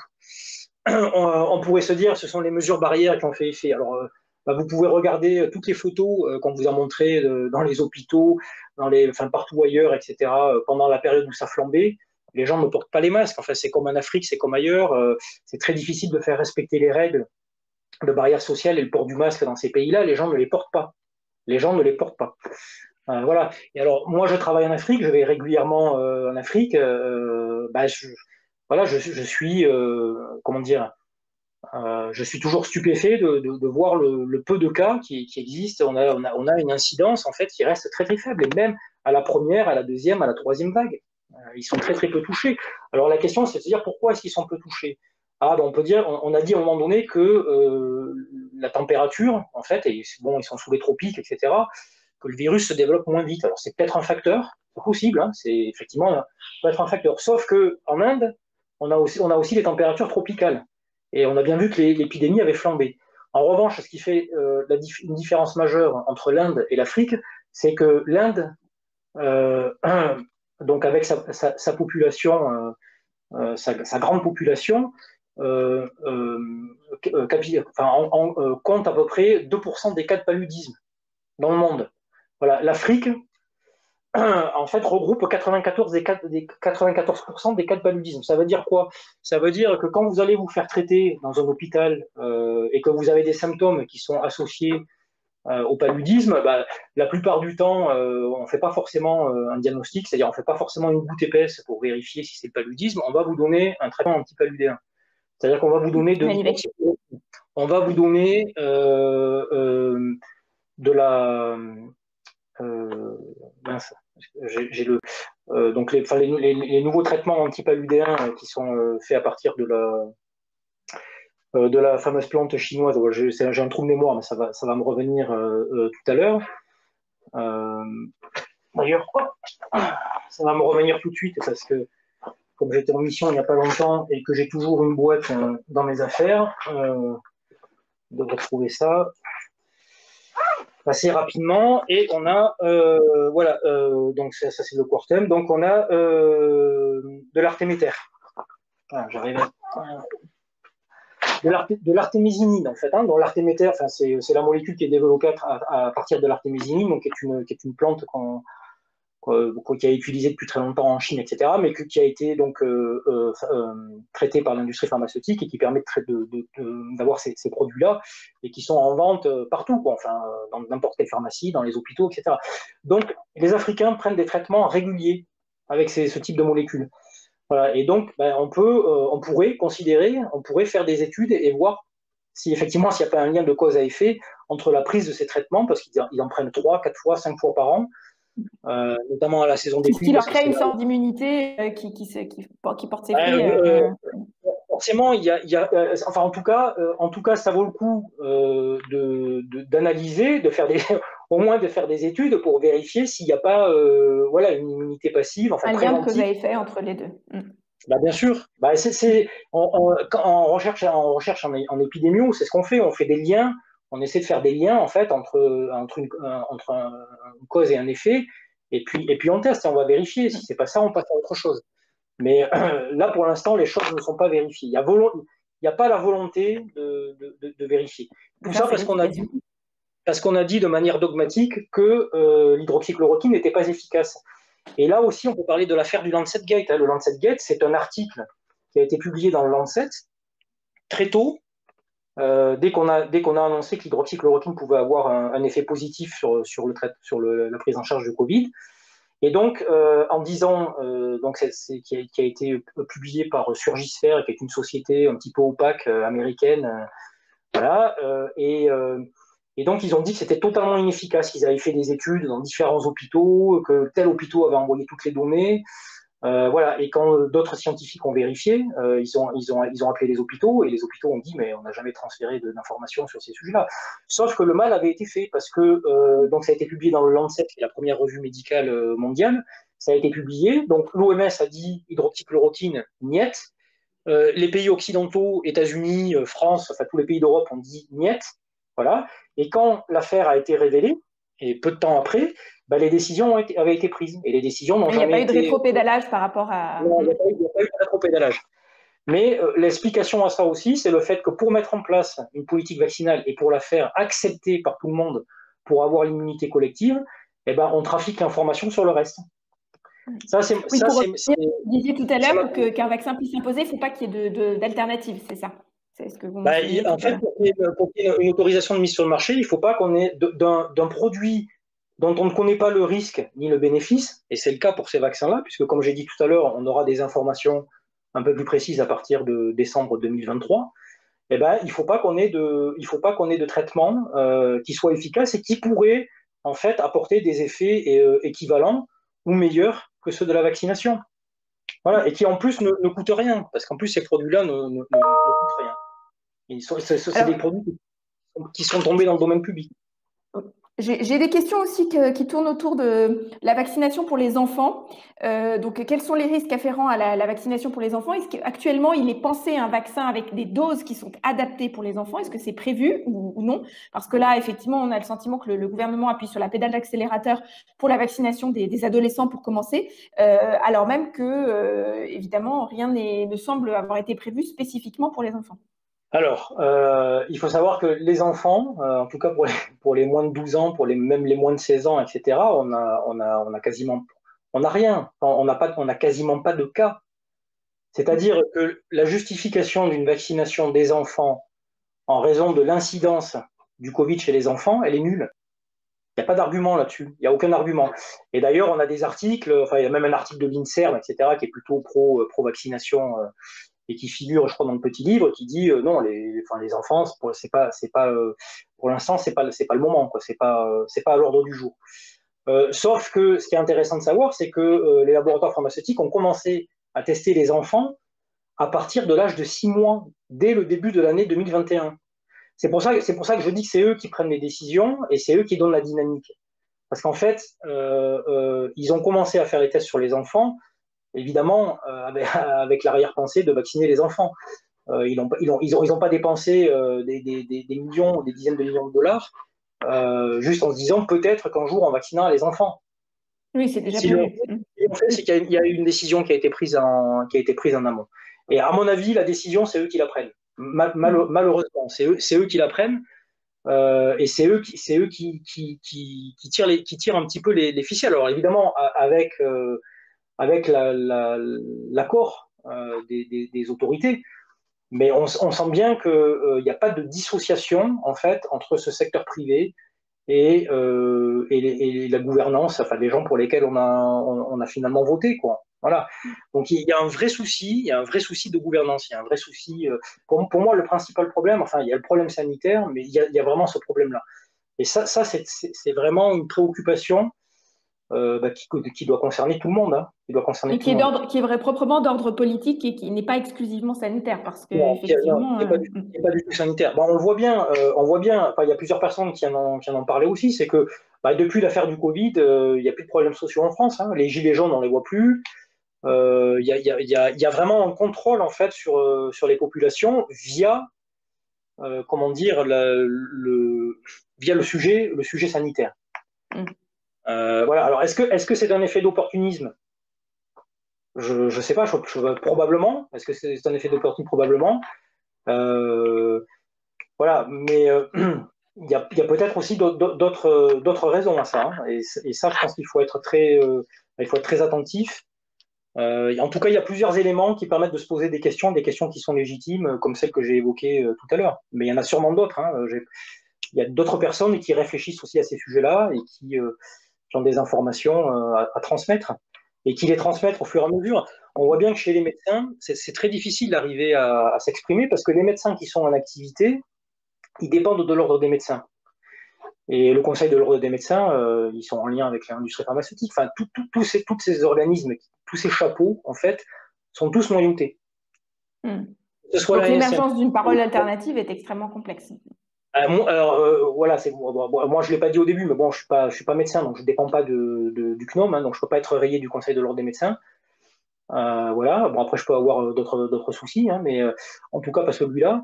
On pourrait se dire, ce sont les mesures barrières qui ont fait effet. Alors, bah, vous pouvez regarder toutes les photos qu'on vous a montrées dans les hôpitaux, partout ailleurs, etc., pendant la période où ça flambait. les gens ne portent pas les masques. Enfin, c'est comme en Afrique, c'est comme ailleurs. C'est très difficile de faire respecter les règles de barrière sociale et le port du masque dans ces pays-là. Les gens ne les portent pas. Les gens ne les portent pas. Voilà. Et alors, moi, je travaille en Afrique, je vais régulièrement en Afrique. Voilà, je suis, comment dire, je suis toujours stupéfait de voir le peu de cas qui existent. On a une incidence en fait qui reste très très faible, et même à la première, à la deuxième, à la troisième vague, ils sont très très peu touchés. Alors la question, c'est de se dire pourquoi est-ce qu'ils sont peu touchés. Ah, ben on peut dire, on a dit à un moment donné que la température, en fait, et bon, ils sont sous les tropiques, etc., que le virus se développe moins vite. Alors c'est peut-être un facteur, c'est possible, hein, c'est effectivement peut être un facteur. Sauf que en Inde, on a aussi les températures tropicales. Et on a bien vu que l'épidémie avait flambé. En revanche, ce qui fait une différence majeure entre l'Inde et l'Afrique, c'est que l'Inde, donc avec sa population, sa grande population, compte à peu près 2% des cas de paludisme dans le monde. Voilà. L'Afrique, en fait, regroupe 94% des cas de paludisme. Ça veut dire quoi? Ça veut dire que quand vous allez vous faire traiter dans un hôpital et que vous avez des symptômes qui sont associés au paludisme, bah, la plupart du temps, on ne fait pas forcément un diagnostic, c'est-à-dire on ne fait pas forcément une goutte épaisse pour vérifier si c'est le paludisme, on va vous donner un traitement antipaludéen. C'est-à-dire qu'on va vous donner on va vous donner de la... mince, j'ai donc les nouveaux traitements antipaludéens qui sont faits à partir de la fameuse plante chinoise. J'ai un trou de mémoire, mais ça va me revenir tout à l'heure. D'ailleurs, ça va me revenir tout de suite parce que comme j'étais en mission il n'y a pas longtemps et que j'ai toujours une boîte dans mes affaires, je devrais trouver ça assez rapidement. Et on a, voilà, donc ça c'est le quartem. Donc on a de l'artéméter. J'arrive de l'artémisinine en fait, hein, dont l'artéméter, enfin, c'est la molécule qui est développée à partir de l'artémisinine, donc qui est une plante qui a été utilisée depuis très longtemps en Chine, etc., mais qui a été donc traitée par l'industrie pharmaceutique et qui permet d'avoir ces produits-là et qui sont en vente partout, quoi, enfin, dans n'importe quelle pharmacie, dans les hôpitaux, etc. Donc les Africains prennent des traitements réguliers avec ce type de molécules. Voilà. Et donc, ben, on pourrait faire des études et voir si effectivement s'il n'y a pas un lien de cause à effet entre la prise de ces traitements, parce qu'ils en prennent 3, 4 fois, 5 fois par an, notamment à la saison des pluies. Ce qui leur crée une sorte d'immunité qui porte ses fruits. Forcément, enfin en tout cas, ça vaut le coup d'analyser, au moins de faire des études pour vérifier s'il n'y a pas, voilà, une immunité passive, enfin un lien de cause à effet entre les deux. Bah, bien sûr. Bah, en recherche en épidémio, c'est ce qu'on fait. On fait des liens. On essaie de faire des liens en fait entre une cause et un effet. Et puis on teste et on va vérifier. Si c'est pas ça, on passe à autre chose. Mais là, pour l'instant, les choses ne sont pas vérifiées. Il y a pas la volonté de vérifier. Tout ça parce qu'on a dit de manière dogmatique que l'hydroxychloroquine n'était pas efficace. Et là aussi, on peut parler de l'affaire du Lancet-Gate. Le Lancet-Gate, c'est un article qui a été publié dans le Lancet très tôt, dès qu'on a annoncé que l'hydroxychloroquine pouvait avoir un effet positif sur la prise en charge du Covid. Et donc, en disant, qui a été publié par Surgisphère, qui est une société un petit peu opaque américaine, voilà, et donc, ils ont dit que c'était totalement inefficace, qu'ils avaient fait des études dans différents hôpitaux, que tel hôpital avait envoyé toutes les données. Voilà. Et quand d'autres scientifiques ont vérifié, ils ont appelé les hôpitaux et les hôpitaux ont dit mais on n'a jamais transféré d'informations sur ces sujets-là. Sauf que le mal avait été fait parce que donc ça a été publié dans le Lancet, qui est la première revue médicale mondiale. Ça a été publié. Donc l'OMS a dit hydroxychloroquine, niet. Les pays occidentaux, États-Unis, France, enfin tous les pays d'Europe ont dit niet. Voilà. Et quand l'affaire a été révélée, et peu de temps après, bah, les décisions avaient été prises. Et les décisions n'ont jamais été... Il n'y a pas eu de rétropédalage par rapport à... Non, il n'y a pas eu de rétropédalage. Mais l'explication à ça aussi, c'est le fait que pour mettre en place une politique vaccinale et pour la faire accepter par tout le monde pour avoir l'immunité collective, eh ben, on trafique l'information sur le reste. Ça, c'est, Oui, ça, pour c'est, revenir, c'est- vous disiez tout à c'est l'heure ma- qu'un vaccin puisse s'imposer, il ne faut pas qu'il y ait d'alternative, c'est ça? C'est ce que vous bah, mentionniez en tout à fait, l'heure. pour qu'il y ait une autorisation de mise sur le marché, il ne faut pas qu'on ait d'un produit dont on ne connaît pas le risque ni le bénéfice, et c'est le cas pour ces vaccins-là, puisque comme j'ai dit tout à l'heure, on aura des informations un peu plus précises à partir de décembre 2023. Eh ben, il faut pas qu'on ait de traitement qui soit efficace et qui pourrait en fait apporter des effets équivalents ou meilleurs que ceux de la vaccination. Voilà, et qui en plus ne coûtent rien, parce qu'en plus ces produits-là ne coûtent rien. C'est des Alors, produits qui sont tombés dans le domaine public. j'ai des questions aussi qui tournent autour de la vaccination pour les enfants. Donc, quels sont les risques afférents à la vaccination pour les enfants? Est-ce qu'actuellement, il est pensé un vaccin avec des doses qui sont adaptées pour les enfants? Est-ce que c'est prévu ou non? Parce que là, effectivement, on a le sentiment que le gouvernement appuie sur la pédale d'accélérateur pour la vaccination des adolescents pour commencer, alors même que, évidemment, rien ne semble avoir été prévu spécifiquement pour les enfants. Alors, il faut savoir que les enfants, en tout cas pour les moins de 12 ans, même les moins de 16 ans, etc., on n'a rien, on n'a quasiment pas de cas. C'est-à-dire que la justification d'une vaccination des enfants en raison de l'incidence du Covid chez les enfants, elle est nulle. Il n'y a pas d'argument là-dessus, il n'y a aucun argument. Et d'ailleurs, on a des articles, enfin, il y a même un article de l'INSERM, etc., qui est plutôt pro-vaccination et qui figure, je crois, dans le petit livre, qui dit non, les enfants, pour l'instant, c'est pas le moment, quoi, c'est pas à l'ordre du jour. Sauf que ce qui est intéressant de savoir, c'est que les laboratoires pharmaceutiques ont commencé à tester les enfants à partir de l'âge de 6 mois, dès le début de l'année 2021. C'est pour ça que je dis que c'est eux qui prennent les décisions et c'est eux qui donnent la dynamique. Parce qu'en fait, ils ont commencé à faire les tests sur les enfants, évidemment, avec l'arrière-pensée de vacciner les enfants. Ils ont pas dépensé des millions, des dizaines de millions de dollars, juste en se disant peut-être qu'un jour on vaccinera les enfants. Oui, c'est déjà Si le, prévu. fait, c'est qu'il y a eu une décision qui a été prise en amont. Et à mon avis, la décision, c'est eux qui la prennent. Malheureusement, c'est eux qui la prennent. Et c'est eux, qui tirent un petit peu les ficelles. Alors évidemment, avec l'accord des autorités, mais on sent bien qu'il n'y a pas de dissociation en fait entre ce secteur privé et la gouvernance, enfin des gens pour lesquels on a finalement voté, quoi. Voilà. Donc il y a un vrai souci, il y a un vrai souci de gouvernance, il y a un vrai souci. Pour moi, le principal problème, enfin, il y a le problème sanitaire, mais il y a vraiment ce problème-là. Et ça c'est vraiment une préoccupation qui doit concerner tout le monde, hein, qui doit concerner Et tout le monde. qui est vrai, proprement d'ordre politique et qui n'est pas exclusivement sanitaire, parce Non, qu'effectivement. qui est pas du tout sanitaire. Bon, on le voit bien. Enfin, il y a plusieurs personnes qui en ont parlé aussi. C'est que depuis l'affaire du Covid, il n'y a plus de problèmes sociaux en France, hein. Les gilets jaunes, on les voit plus. Il y a vraiment un contrôle en fait sur les populations via comment dire via le sujet sanitaire. Mm. Voilà. Alors est-ce que c'est un effet d'opportunisme? Je sais pas. Probablement. Est-ce que c'est un effet d'opportunisme? Probablement. Voilà, mais il y a peut-être aussi d'autres raisons à ça, hein. Et ça, je pense qu'il faut être très attentif. En tout cas, il y a plusieurs éléments qui permettent de se poser des questions qui sont légitimes, comme celles que j'ai évoquées tout à l'heure. Mais il y en a sûrement d'autres, hein. Il y a d'autres personnes qui réfléchissent aussi à ces sujets-là et qui ont des informations à transmettre et qui les transmettent au fur et à mesure. On voit bien que chez les médecins, c'est très difficile d'arriver à s'exprimer parce que les médecins qui sont en activité, ils dépendent de l'ordre des médecins. Et le conseil de l'ordre des médecins, ils sont en lien avec l'industrie pharmaceutique. Enfin, tous ces organismes, tous ces chapeaux, en fait, sont tous noyautés. Mm. Que ce soit Donc l'ANSM. l'émergence d'une parole alternative est extrêmement complexe. Voilà, moi je l'ai pas dit au début, mais bon, je suis pas médecin, donc je dépends pas du CNOM, hein, donc je peux pas être rayé du conseil de l'ordre des médecins. Voilà. Bon, après je peux avoir d'autres soucis, hein, mais en tout cas pas celui-là.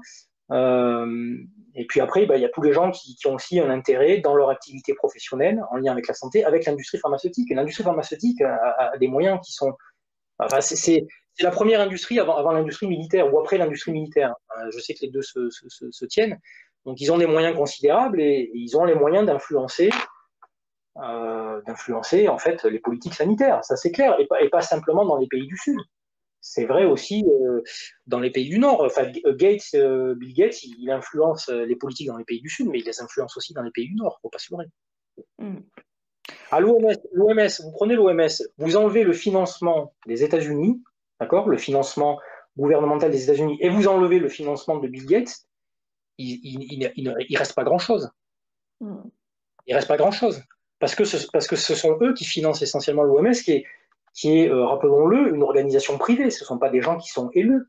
Euh, et puis après, il y a tous les gens qui ont aussi un intérêt dans leur activité professionnelle en lien avec la santé, avec l'industrie pharmaceutique. Et l'industrie pharmaceutique a des moyens qui sont. Enfin, c'est la première industrie avant l'industrie militaire ou après l'industrie militaire. Je sais que les deux se tiennent. Donc ils ont des moyens considérables et ils ont les moyens d'influencer d'influencer en fait les politiques sanitaires, ça c'est clair, et pas simplement dans les pays du Sud. C'est vrai aussi dans les pays du Nord. Enfin, Bill Gates, il influence les politiques dans les pays du Sud, mais il les influence aussi dans les pays du Nord, faut pas se leurrer. Mm. À l'OMS, vous prenez l'OMS, vous enlevez le financement des États-Unis, d'accord, le financement gouvernemental des États-Unis, et vous enlevez le financement de Bill Gates, il reste pas grand-chose. Mm. Il reste pas grand-chose. Parce que ce sont eux qui financent essentiellement l'OMS, qui est rappelons-le, une organisation privée. Ce ne sont pas des gens qui sont élus.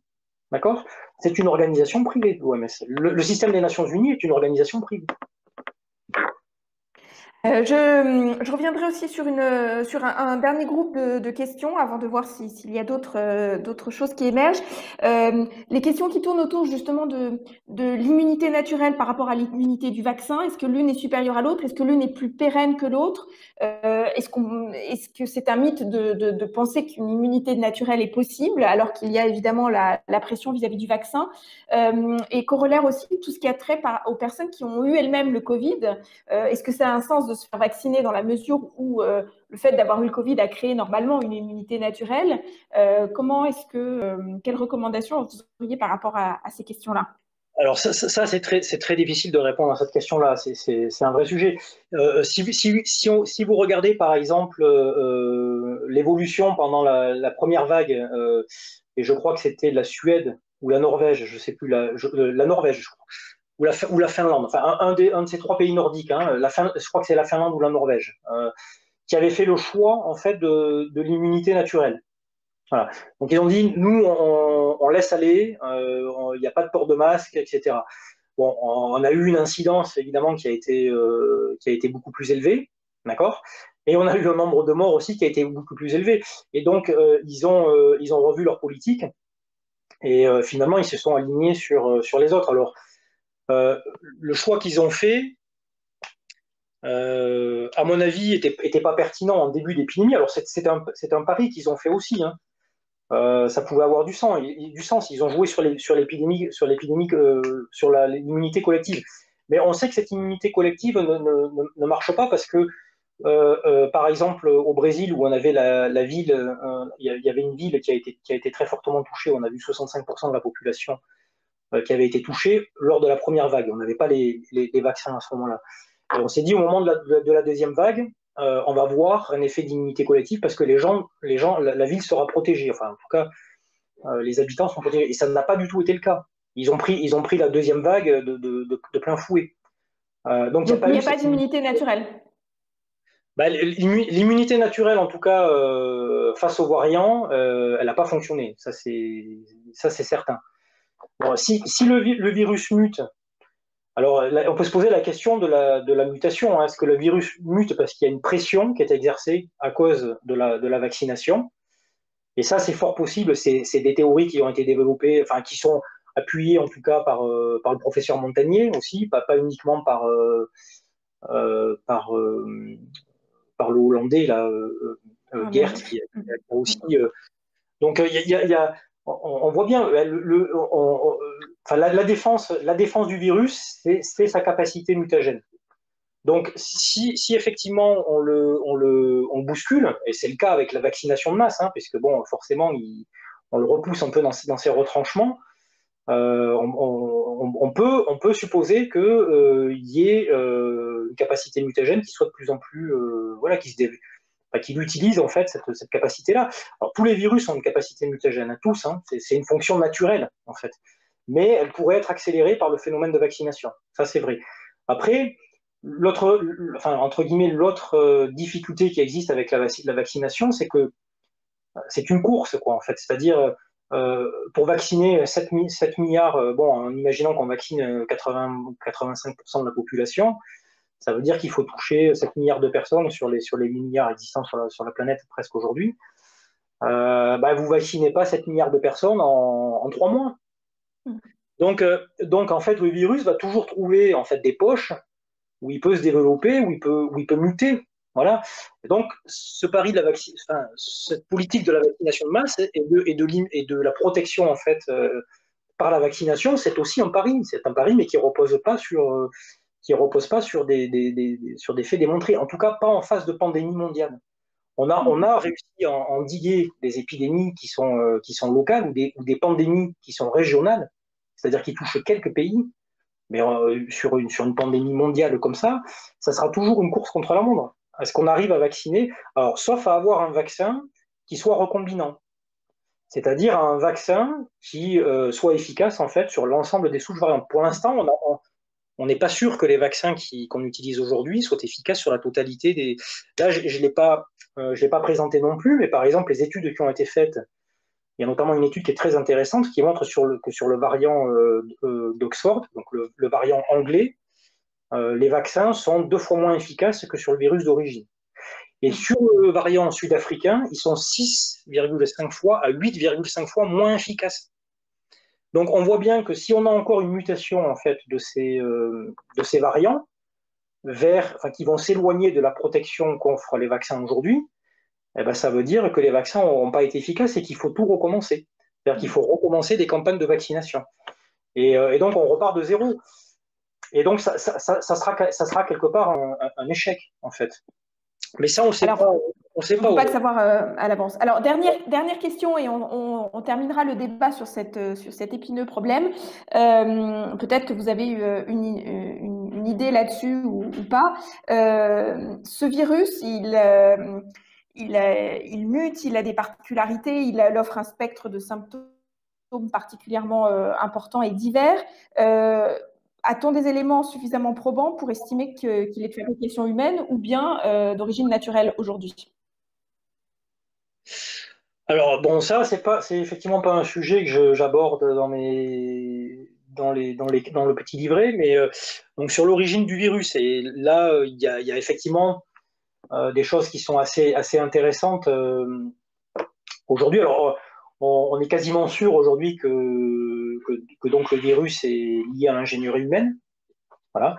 D'accord? C'est une organisation privée, l'OMS. Le système des Nations Unies est une organisation privée. Je reviendrai aussi sur un dernier groupe de questions avant de voir s'il y a d'autres choses qui émergent. Les questions qui tournent autour justement de l'immunité naturelle par rapport à l'immunité du vaccin. Est-ce que l'une est supérieure à l'autre? Est-ce que l'une est plus pérenne que l'autre? Est-ce que c'est un mythe de penser qu'une immunité naturelle est possible alors qu'il y a évidemment la pression vis-à-vis du vaccin? Et corollaire aussi, tout ce qui a trait aux personnes qui ont eu elles-mêmes le Covid. Est-ce que ça a un sens de se faire vacciner dans la mesure où le fait d'avoir eu le Covid a créé normalement une immunité naturelle? Quelles recommandations vous auriez par rapport à ces questions-là? Alors ça c'est très difficile de répondre à cette question-là. C'est un vrai sujet. Si vous regardez par exemple l'évolution pendant la première vague, et je crois que c'était la Suède ou la Norvège, je sais plus, la Norvège, je crois, ou la Finlande, enfin un de ces trois pays nordiques, hein, je crois que c'est la Finlande ou la Norvège, qui avait fait le choix en fait de l'immunité naturelle. Voilà. Donc ils ont dit, nous, on laisse aller, il n'y a pas de port de masque, etc. Bon, on a eu une incidence, évidemment, qui a été beaucoup plus élevée, d'accord? Et on a eu le nombre de morts aussi qui a été beaucoup plus élevé. Et donc, ils ont revu leur politique et finalement, ils se sont alignés sur les autres. Alors, le choix qu'ils ont fait, à mon avis, était pas pertinent en début d'épidémie. Alors, c'est un pari qu'ils ont fait aussi, hein. Ça pouvait avoir du sens. Ils ont joué sur l'épidémie, sur l'immunité collective. Mais on sait que cette immunité collective ne marche pas parce que, par exemple, au Brésil, où on avait la ville, il y avait une ville qui a été très fortement touchée. On a vu 65% de la population qui avait été touchée lors de la première vague. On n'avait pas les vaccins à ce moment-là. Et on s'est dit, au moment de la deuxième vague, on va voir un effet d'immunité collective parce que la ville sera protégée. Enfin, en tout cas, les habitants sont protégés. Et ça n'a pas du tout été le cas. Ils ont pris la deuxième vague de plein fouet. Donc, il n'y a Donc, il pas n'y eu a pas cette d'immunité naturelle. bah, l'immunité naturelle, en tout cas, face aux variants, elle n'a pas fonctionné. Ça, c'est certain. Bon, si le virus mute, alors là, on peut se poser la question de la mutation, hein. Est-ce que le virus mute parce qu'il y a une pression qui est exercée à cause de la vaccination? Et ça, c'est fort possible. C'est des théories qui ont été développées, enfin, qui sont appuyées en tout cas par le professeur Montagnier aussi, pas uniquement euh, par, euh, par le Hollandais, là, Ah, Geert, mais- qui a aussi. Donc, on voit bien, enfin, la défense du virus, c'est sa capacité mutagène. Donc, si effectivement on le bouscule, et c'est le cas avec la vaccination de masse, hein, puisque bon, forcément, on le repousse un peu dans ses retranchements, on peut supposer qu'il y ait une capacité mutagène qui soit de plus en plus, voilà, qui utilise en fait cette capacité-là. Alors, tous les virus ont une capacité mutagène, hein, tous, hein, c'est une fonction naturelle en fait, mais elle pourrait être accélérée par le phénomène de vaccination. Ça, c'est vrai. Après, entre guillemets, l'autre difficulté qui existe avec la vaccination, c'est que c'est une course, quoi, en fait. C'est-à-dire, pour vacciner 7 milliards, bon, en imaginant qu'on vaccine 85% de la population, ça veut dire qu'il faut toucher 7 milliards de personnes sur les 8 milliards existants sur la planète presque aujourd'hui. Bah, vous vaccinez pas 7 milliards de personnes en 3 mois. Donc, en fait, le virus va toujours trouver en fait, des poches où il peut se développer, où il peut muter. Voilà. Et donc, ce pari de enfin, cette politique de la vaccination de masse et de la protection en fait par la vaccination, c'est aussi un pari. C'est un pari, mais qui repose pas qui ne repose pas sur sur des faits démontrés, en tout cas pas en phase de pandémie mondiale. On a réussi à endiguer des épidémies qui sont locales ou des pandémies qui sont régionales, c'est-à-dire qui touchent quelques pays, mais sur une pandémie mondiale comme ça sera toujours une course contre la montre. Est-ce qu'on arrive à vacciner? Alors, sauf à avoir un vaccin qui soit recombinant, c'est-à-dire un vaccin qui soit efficace en fait sur l'ensemble des souches variantes. Pour l'instant, on n'est pas sûr que les vaccins qu'on utilise aujourd'hui soient efficaces sur la totalité des. Là, je ne l'ai pas présenté non plus, mais par exemple, les études qui ont été faites, il y a notamment une étude qui est très intéressante qui montre que sur le variant d'Oxford, donc le variant anglais, les vaccins sont 2 fois moins efficaces que sur le virus d'origine. Et sur le variant sud-africain, ils sont 6,5 fois à 8,5 fois moins efficaces. Donc on voit bien que si on a encore une mutation en fait de ces variants qui vont s'éloigner de la protection qu'offrent les vaccins aujourd'hui, eh ben, ça veut dire que les vaccins n'auront pas été efficaces et qu'il faut tout recommencer. C'est-à-dire qu'il faut recommencer des campagnes de vaccination. Et donc on repart de zéro. Et donc ça sera quelque part un échec en fait. Mais ça, on ne sait pas. On ne peut pas le savoir à l'avance. Alors, dernière question, et on terminera le débat sur cet épineux problème. Peut-être que vous avez eu une idée là-dessus ou pas. Ce virus, il mute, il a des particularités, il offre un spectre de symptômes particulièrement importants et divers. A-t-on des éléments suffisamment probants pour estimer qu'il est de fabrication humaine ou bien d'origine naturelle aujourd'hui? Alors, bon, ça, c'est effectivement pas un sujet que j'aborde dans le petit livret, mais donc sur l'origine du virus. Et là, il y a effectivement des choses qui sont assez intéressantes aujourd'hui. Alors, on est quasiment sûr aujourd'hui que donc le virus est lié à l'ingénierie humaine. Voilà.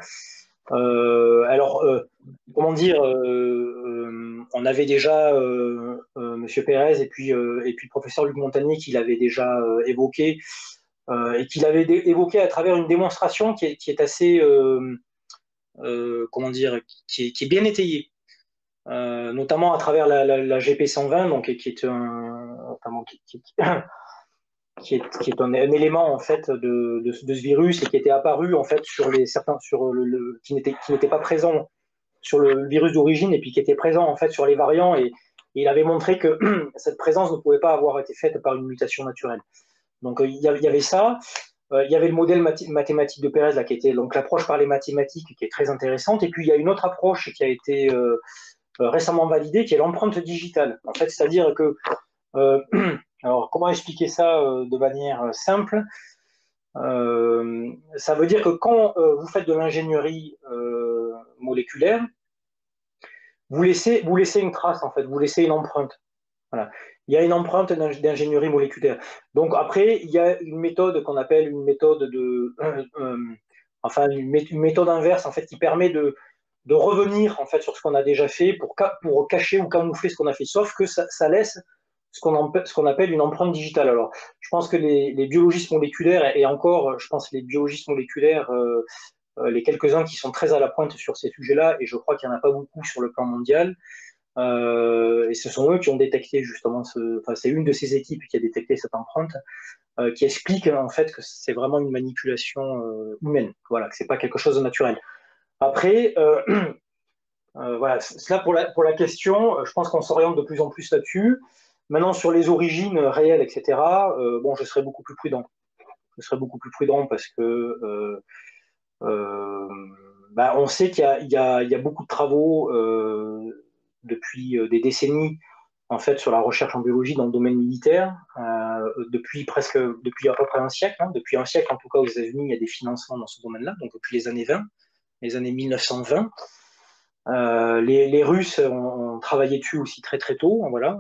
Comment dire, on avait déjà Monsieur Pérez et puis le professeur Luc Montagnier qui l'avait déjà évoqué et qui l'avait évoqué à travers une démonstration qui est assez, comment dire, qui est bien étayée, notamment à travers la GP 120, donc qui est qui est un élément en fait de ce virus et qui était apparu en fait sur qui n'était pas présent sur le virus d'origine et puis qui était présent en fait sur les variants et il avait montré que cette présence ne pouvait pas avoir été faite par une mutation naturelle. Donc il y avait ça, il y avait le modèle mathématique de Pérez là qui était donc l'approche par les mathématiques qui est très intéressante et puis il y a une autre approche qui a été récemment validée qui est l'empreinte digitale. En fait, c'est-à-dire que alors, comment expliquer ça de manière simple? Ça veut dire que quand vous faites de l'ingénierie moléculaire, vous laissez une trace, en fait, vous laissez une empreinte. Voilà. Il y a une empreinte d'ingénierie moléculaire. Donc après, il y a une méthode qu'on appelle une méthode une méthode inverse, en fait, qui permet de revenir en fait sur ce qu'on a déjà fait pour cacher ou camoufler ce qu'on a fait. Sauf que ça laisse ce qu'on appelle une empreinte digitale. Alors, je pense que les biologistes moléculaires, et encore, je pense que les biologistes moléculaires, les quelques-uns qui sont très à la pointe sur ces sujets-là, et je crois qu'il n'y en a pas beaucoup sur le plan mondial, et ce sont eux qui ont détecté justement c'est une de ces équipes qui a détecté cette empreinte, qui explique en fait que c'est vraiment une manipulation humaine, voilà, que c'est pas quelque chose de naturel. Après, voilà, cela pour la question, je pense qu'on s'oriente de plus en plus là-dessus. Maintenant, sur les origines réelles, etc., bon, je serais beaucoup plus prudent. Je serais beaucoup plus prudent parce que on sait qu'il y a beaucoup de travaux depuis des décennies en fait sur la recherche en biologie dans le domaine militaire depuis à peu près un siècle. Depuis un siècle, en tout cas aux États-Unis, il y a des financements dans ce domaine-là, donc depuis les années 20, les années 1920. Les Russes ont travaillé dessus aussi très très tôt, voilà.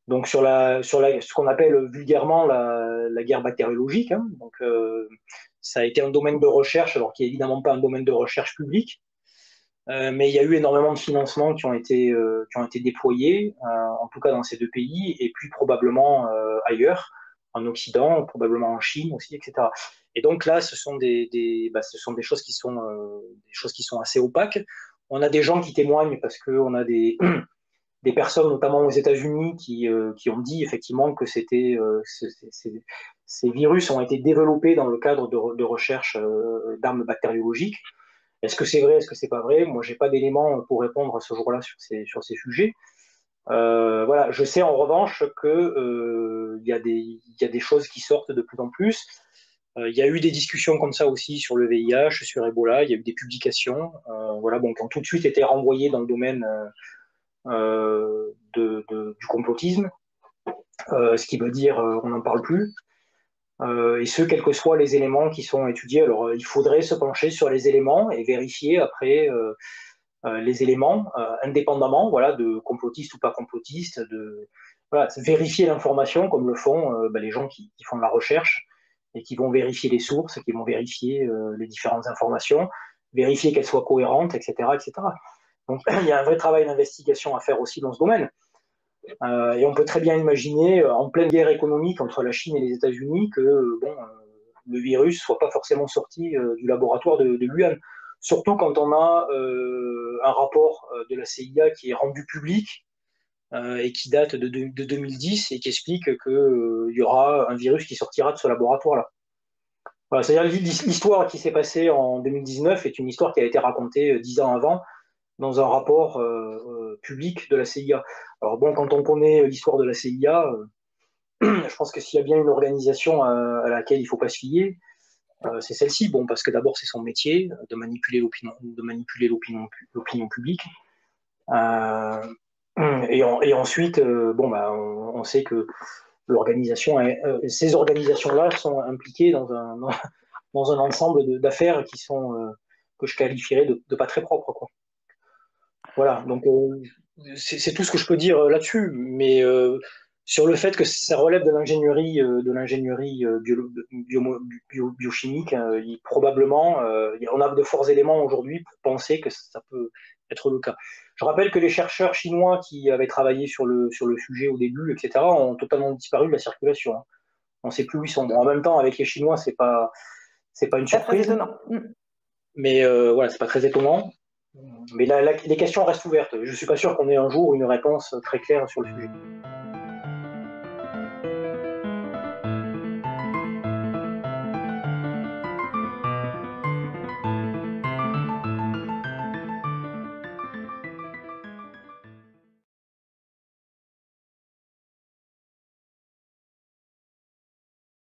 Donc sur ce qu'on appelle vulgairement la guerre bactériologique. Donc ça a été un domaine de recherche, alors qui est évidemment pas un domaine de recherche public, mais il y a eu énormément de financements qui ont été déployés, en tout cas dans ces deux pays, et puis probablement ailleurs. en Occident, probablement en Chine aussi, etc. Et donc là, ce sont ce sont des choses qui sont assez opaques. On a des gens qui témoignent parce qu'on a des personnes, notamment aux États-Unis, qui ont dit effectivement que ces virus ont été développés dans le cadre de recherche d'armes bactériologiques. Est-ce que c'est vrai, est-ce que c'est pas vrai? Moi, j'ai pas d'éléments pour répondre à ce jour-là sur ces sujets. Voilà, je sais en revanche que il y a des choses qui sortent de plus en plus. Il y a eu des discussions comme ça aussi sur le VIH, sur Ebola. Il y a eu des publications, voilà, bon, qui ont tout de suite été renvoyées dans le domaine du complotisme, ce qui veut dire on n'en parle plus. Et ce, quels que soient les éléments qui sont étudiés. Alors, il faudrait se pencher sur les éléments et vérifier après les éléments indépendamment, voilà, de complotistes ou pas complotistes, voilà, vérifier l'information comme le font les gens qui font de la recherche et qui vont vérifier les sources, qui vont vérifier les différentes informations, vérifier qu'elles soient cohérentes, etc., etc. Donc, il y a un vrai travail d'investigation à faire aussi dans ce domaine. Et on peut très bien imaginer, en pleine guerre économique entre la Chine et les États-Unis, que le virus ne soit pas forcément sorti du laboratoire de Wuhan. Surtout quand on a un rapport de la CIA qui est rendu public et qui date de 2010 et qui explique qu'il y aura un virus qui sortira de ce laboratoire-là. Voilà, c'est-à-dire l'histoire qui s'est passée en 2019 est une histoire qui a été racontée 10 ans avant dans un rapport public de la CIA. Alors bon, quand on connaît l'histoire de la CIA, je pense que s'il y a bien une organisation à laquelle il ne faut pas se fier, c'est celle-ci. Bon, parce que d'abord c'est son métier de manipuler l'opinion publique. Et ensuite, on sait que ces organisations-là sont impliquées dans un ensemble d'affaires qui sont que je qualifierais de pas très propres, quoi. Voilà, donc c'est tout ce que je peux dire là-dessus, mais sur le fait que ça relève de l'ingénierie biochimique, probablement, on a de forts éléments aujourd'hui pour penser que ça peut être le cas. Je rappelle que les chercheurs chinois qui avaient travaillé sur le sujet au début, etc., ont totalement disparu de la circulation, hein. On ne sait plus où ils sont. Bon, en même temps, avec les Chinois, c'est pas une surprise. Très étonnant. Mais voilà, c'est pas très étonnant. Mais les questions restent ouvertes. Je ne suis pas sûr qu'on ait un jour une réponse très claire sur le sujet.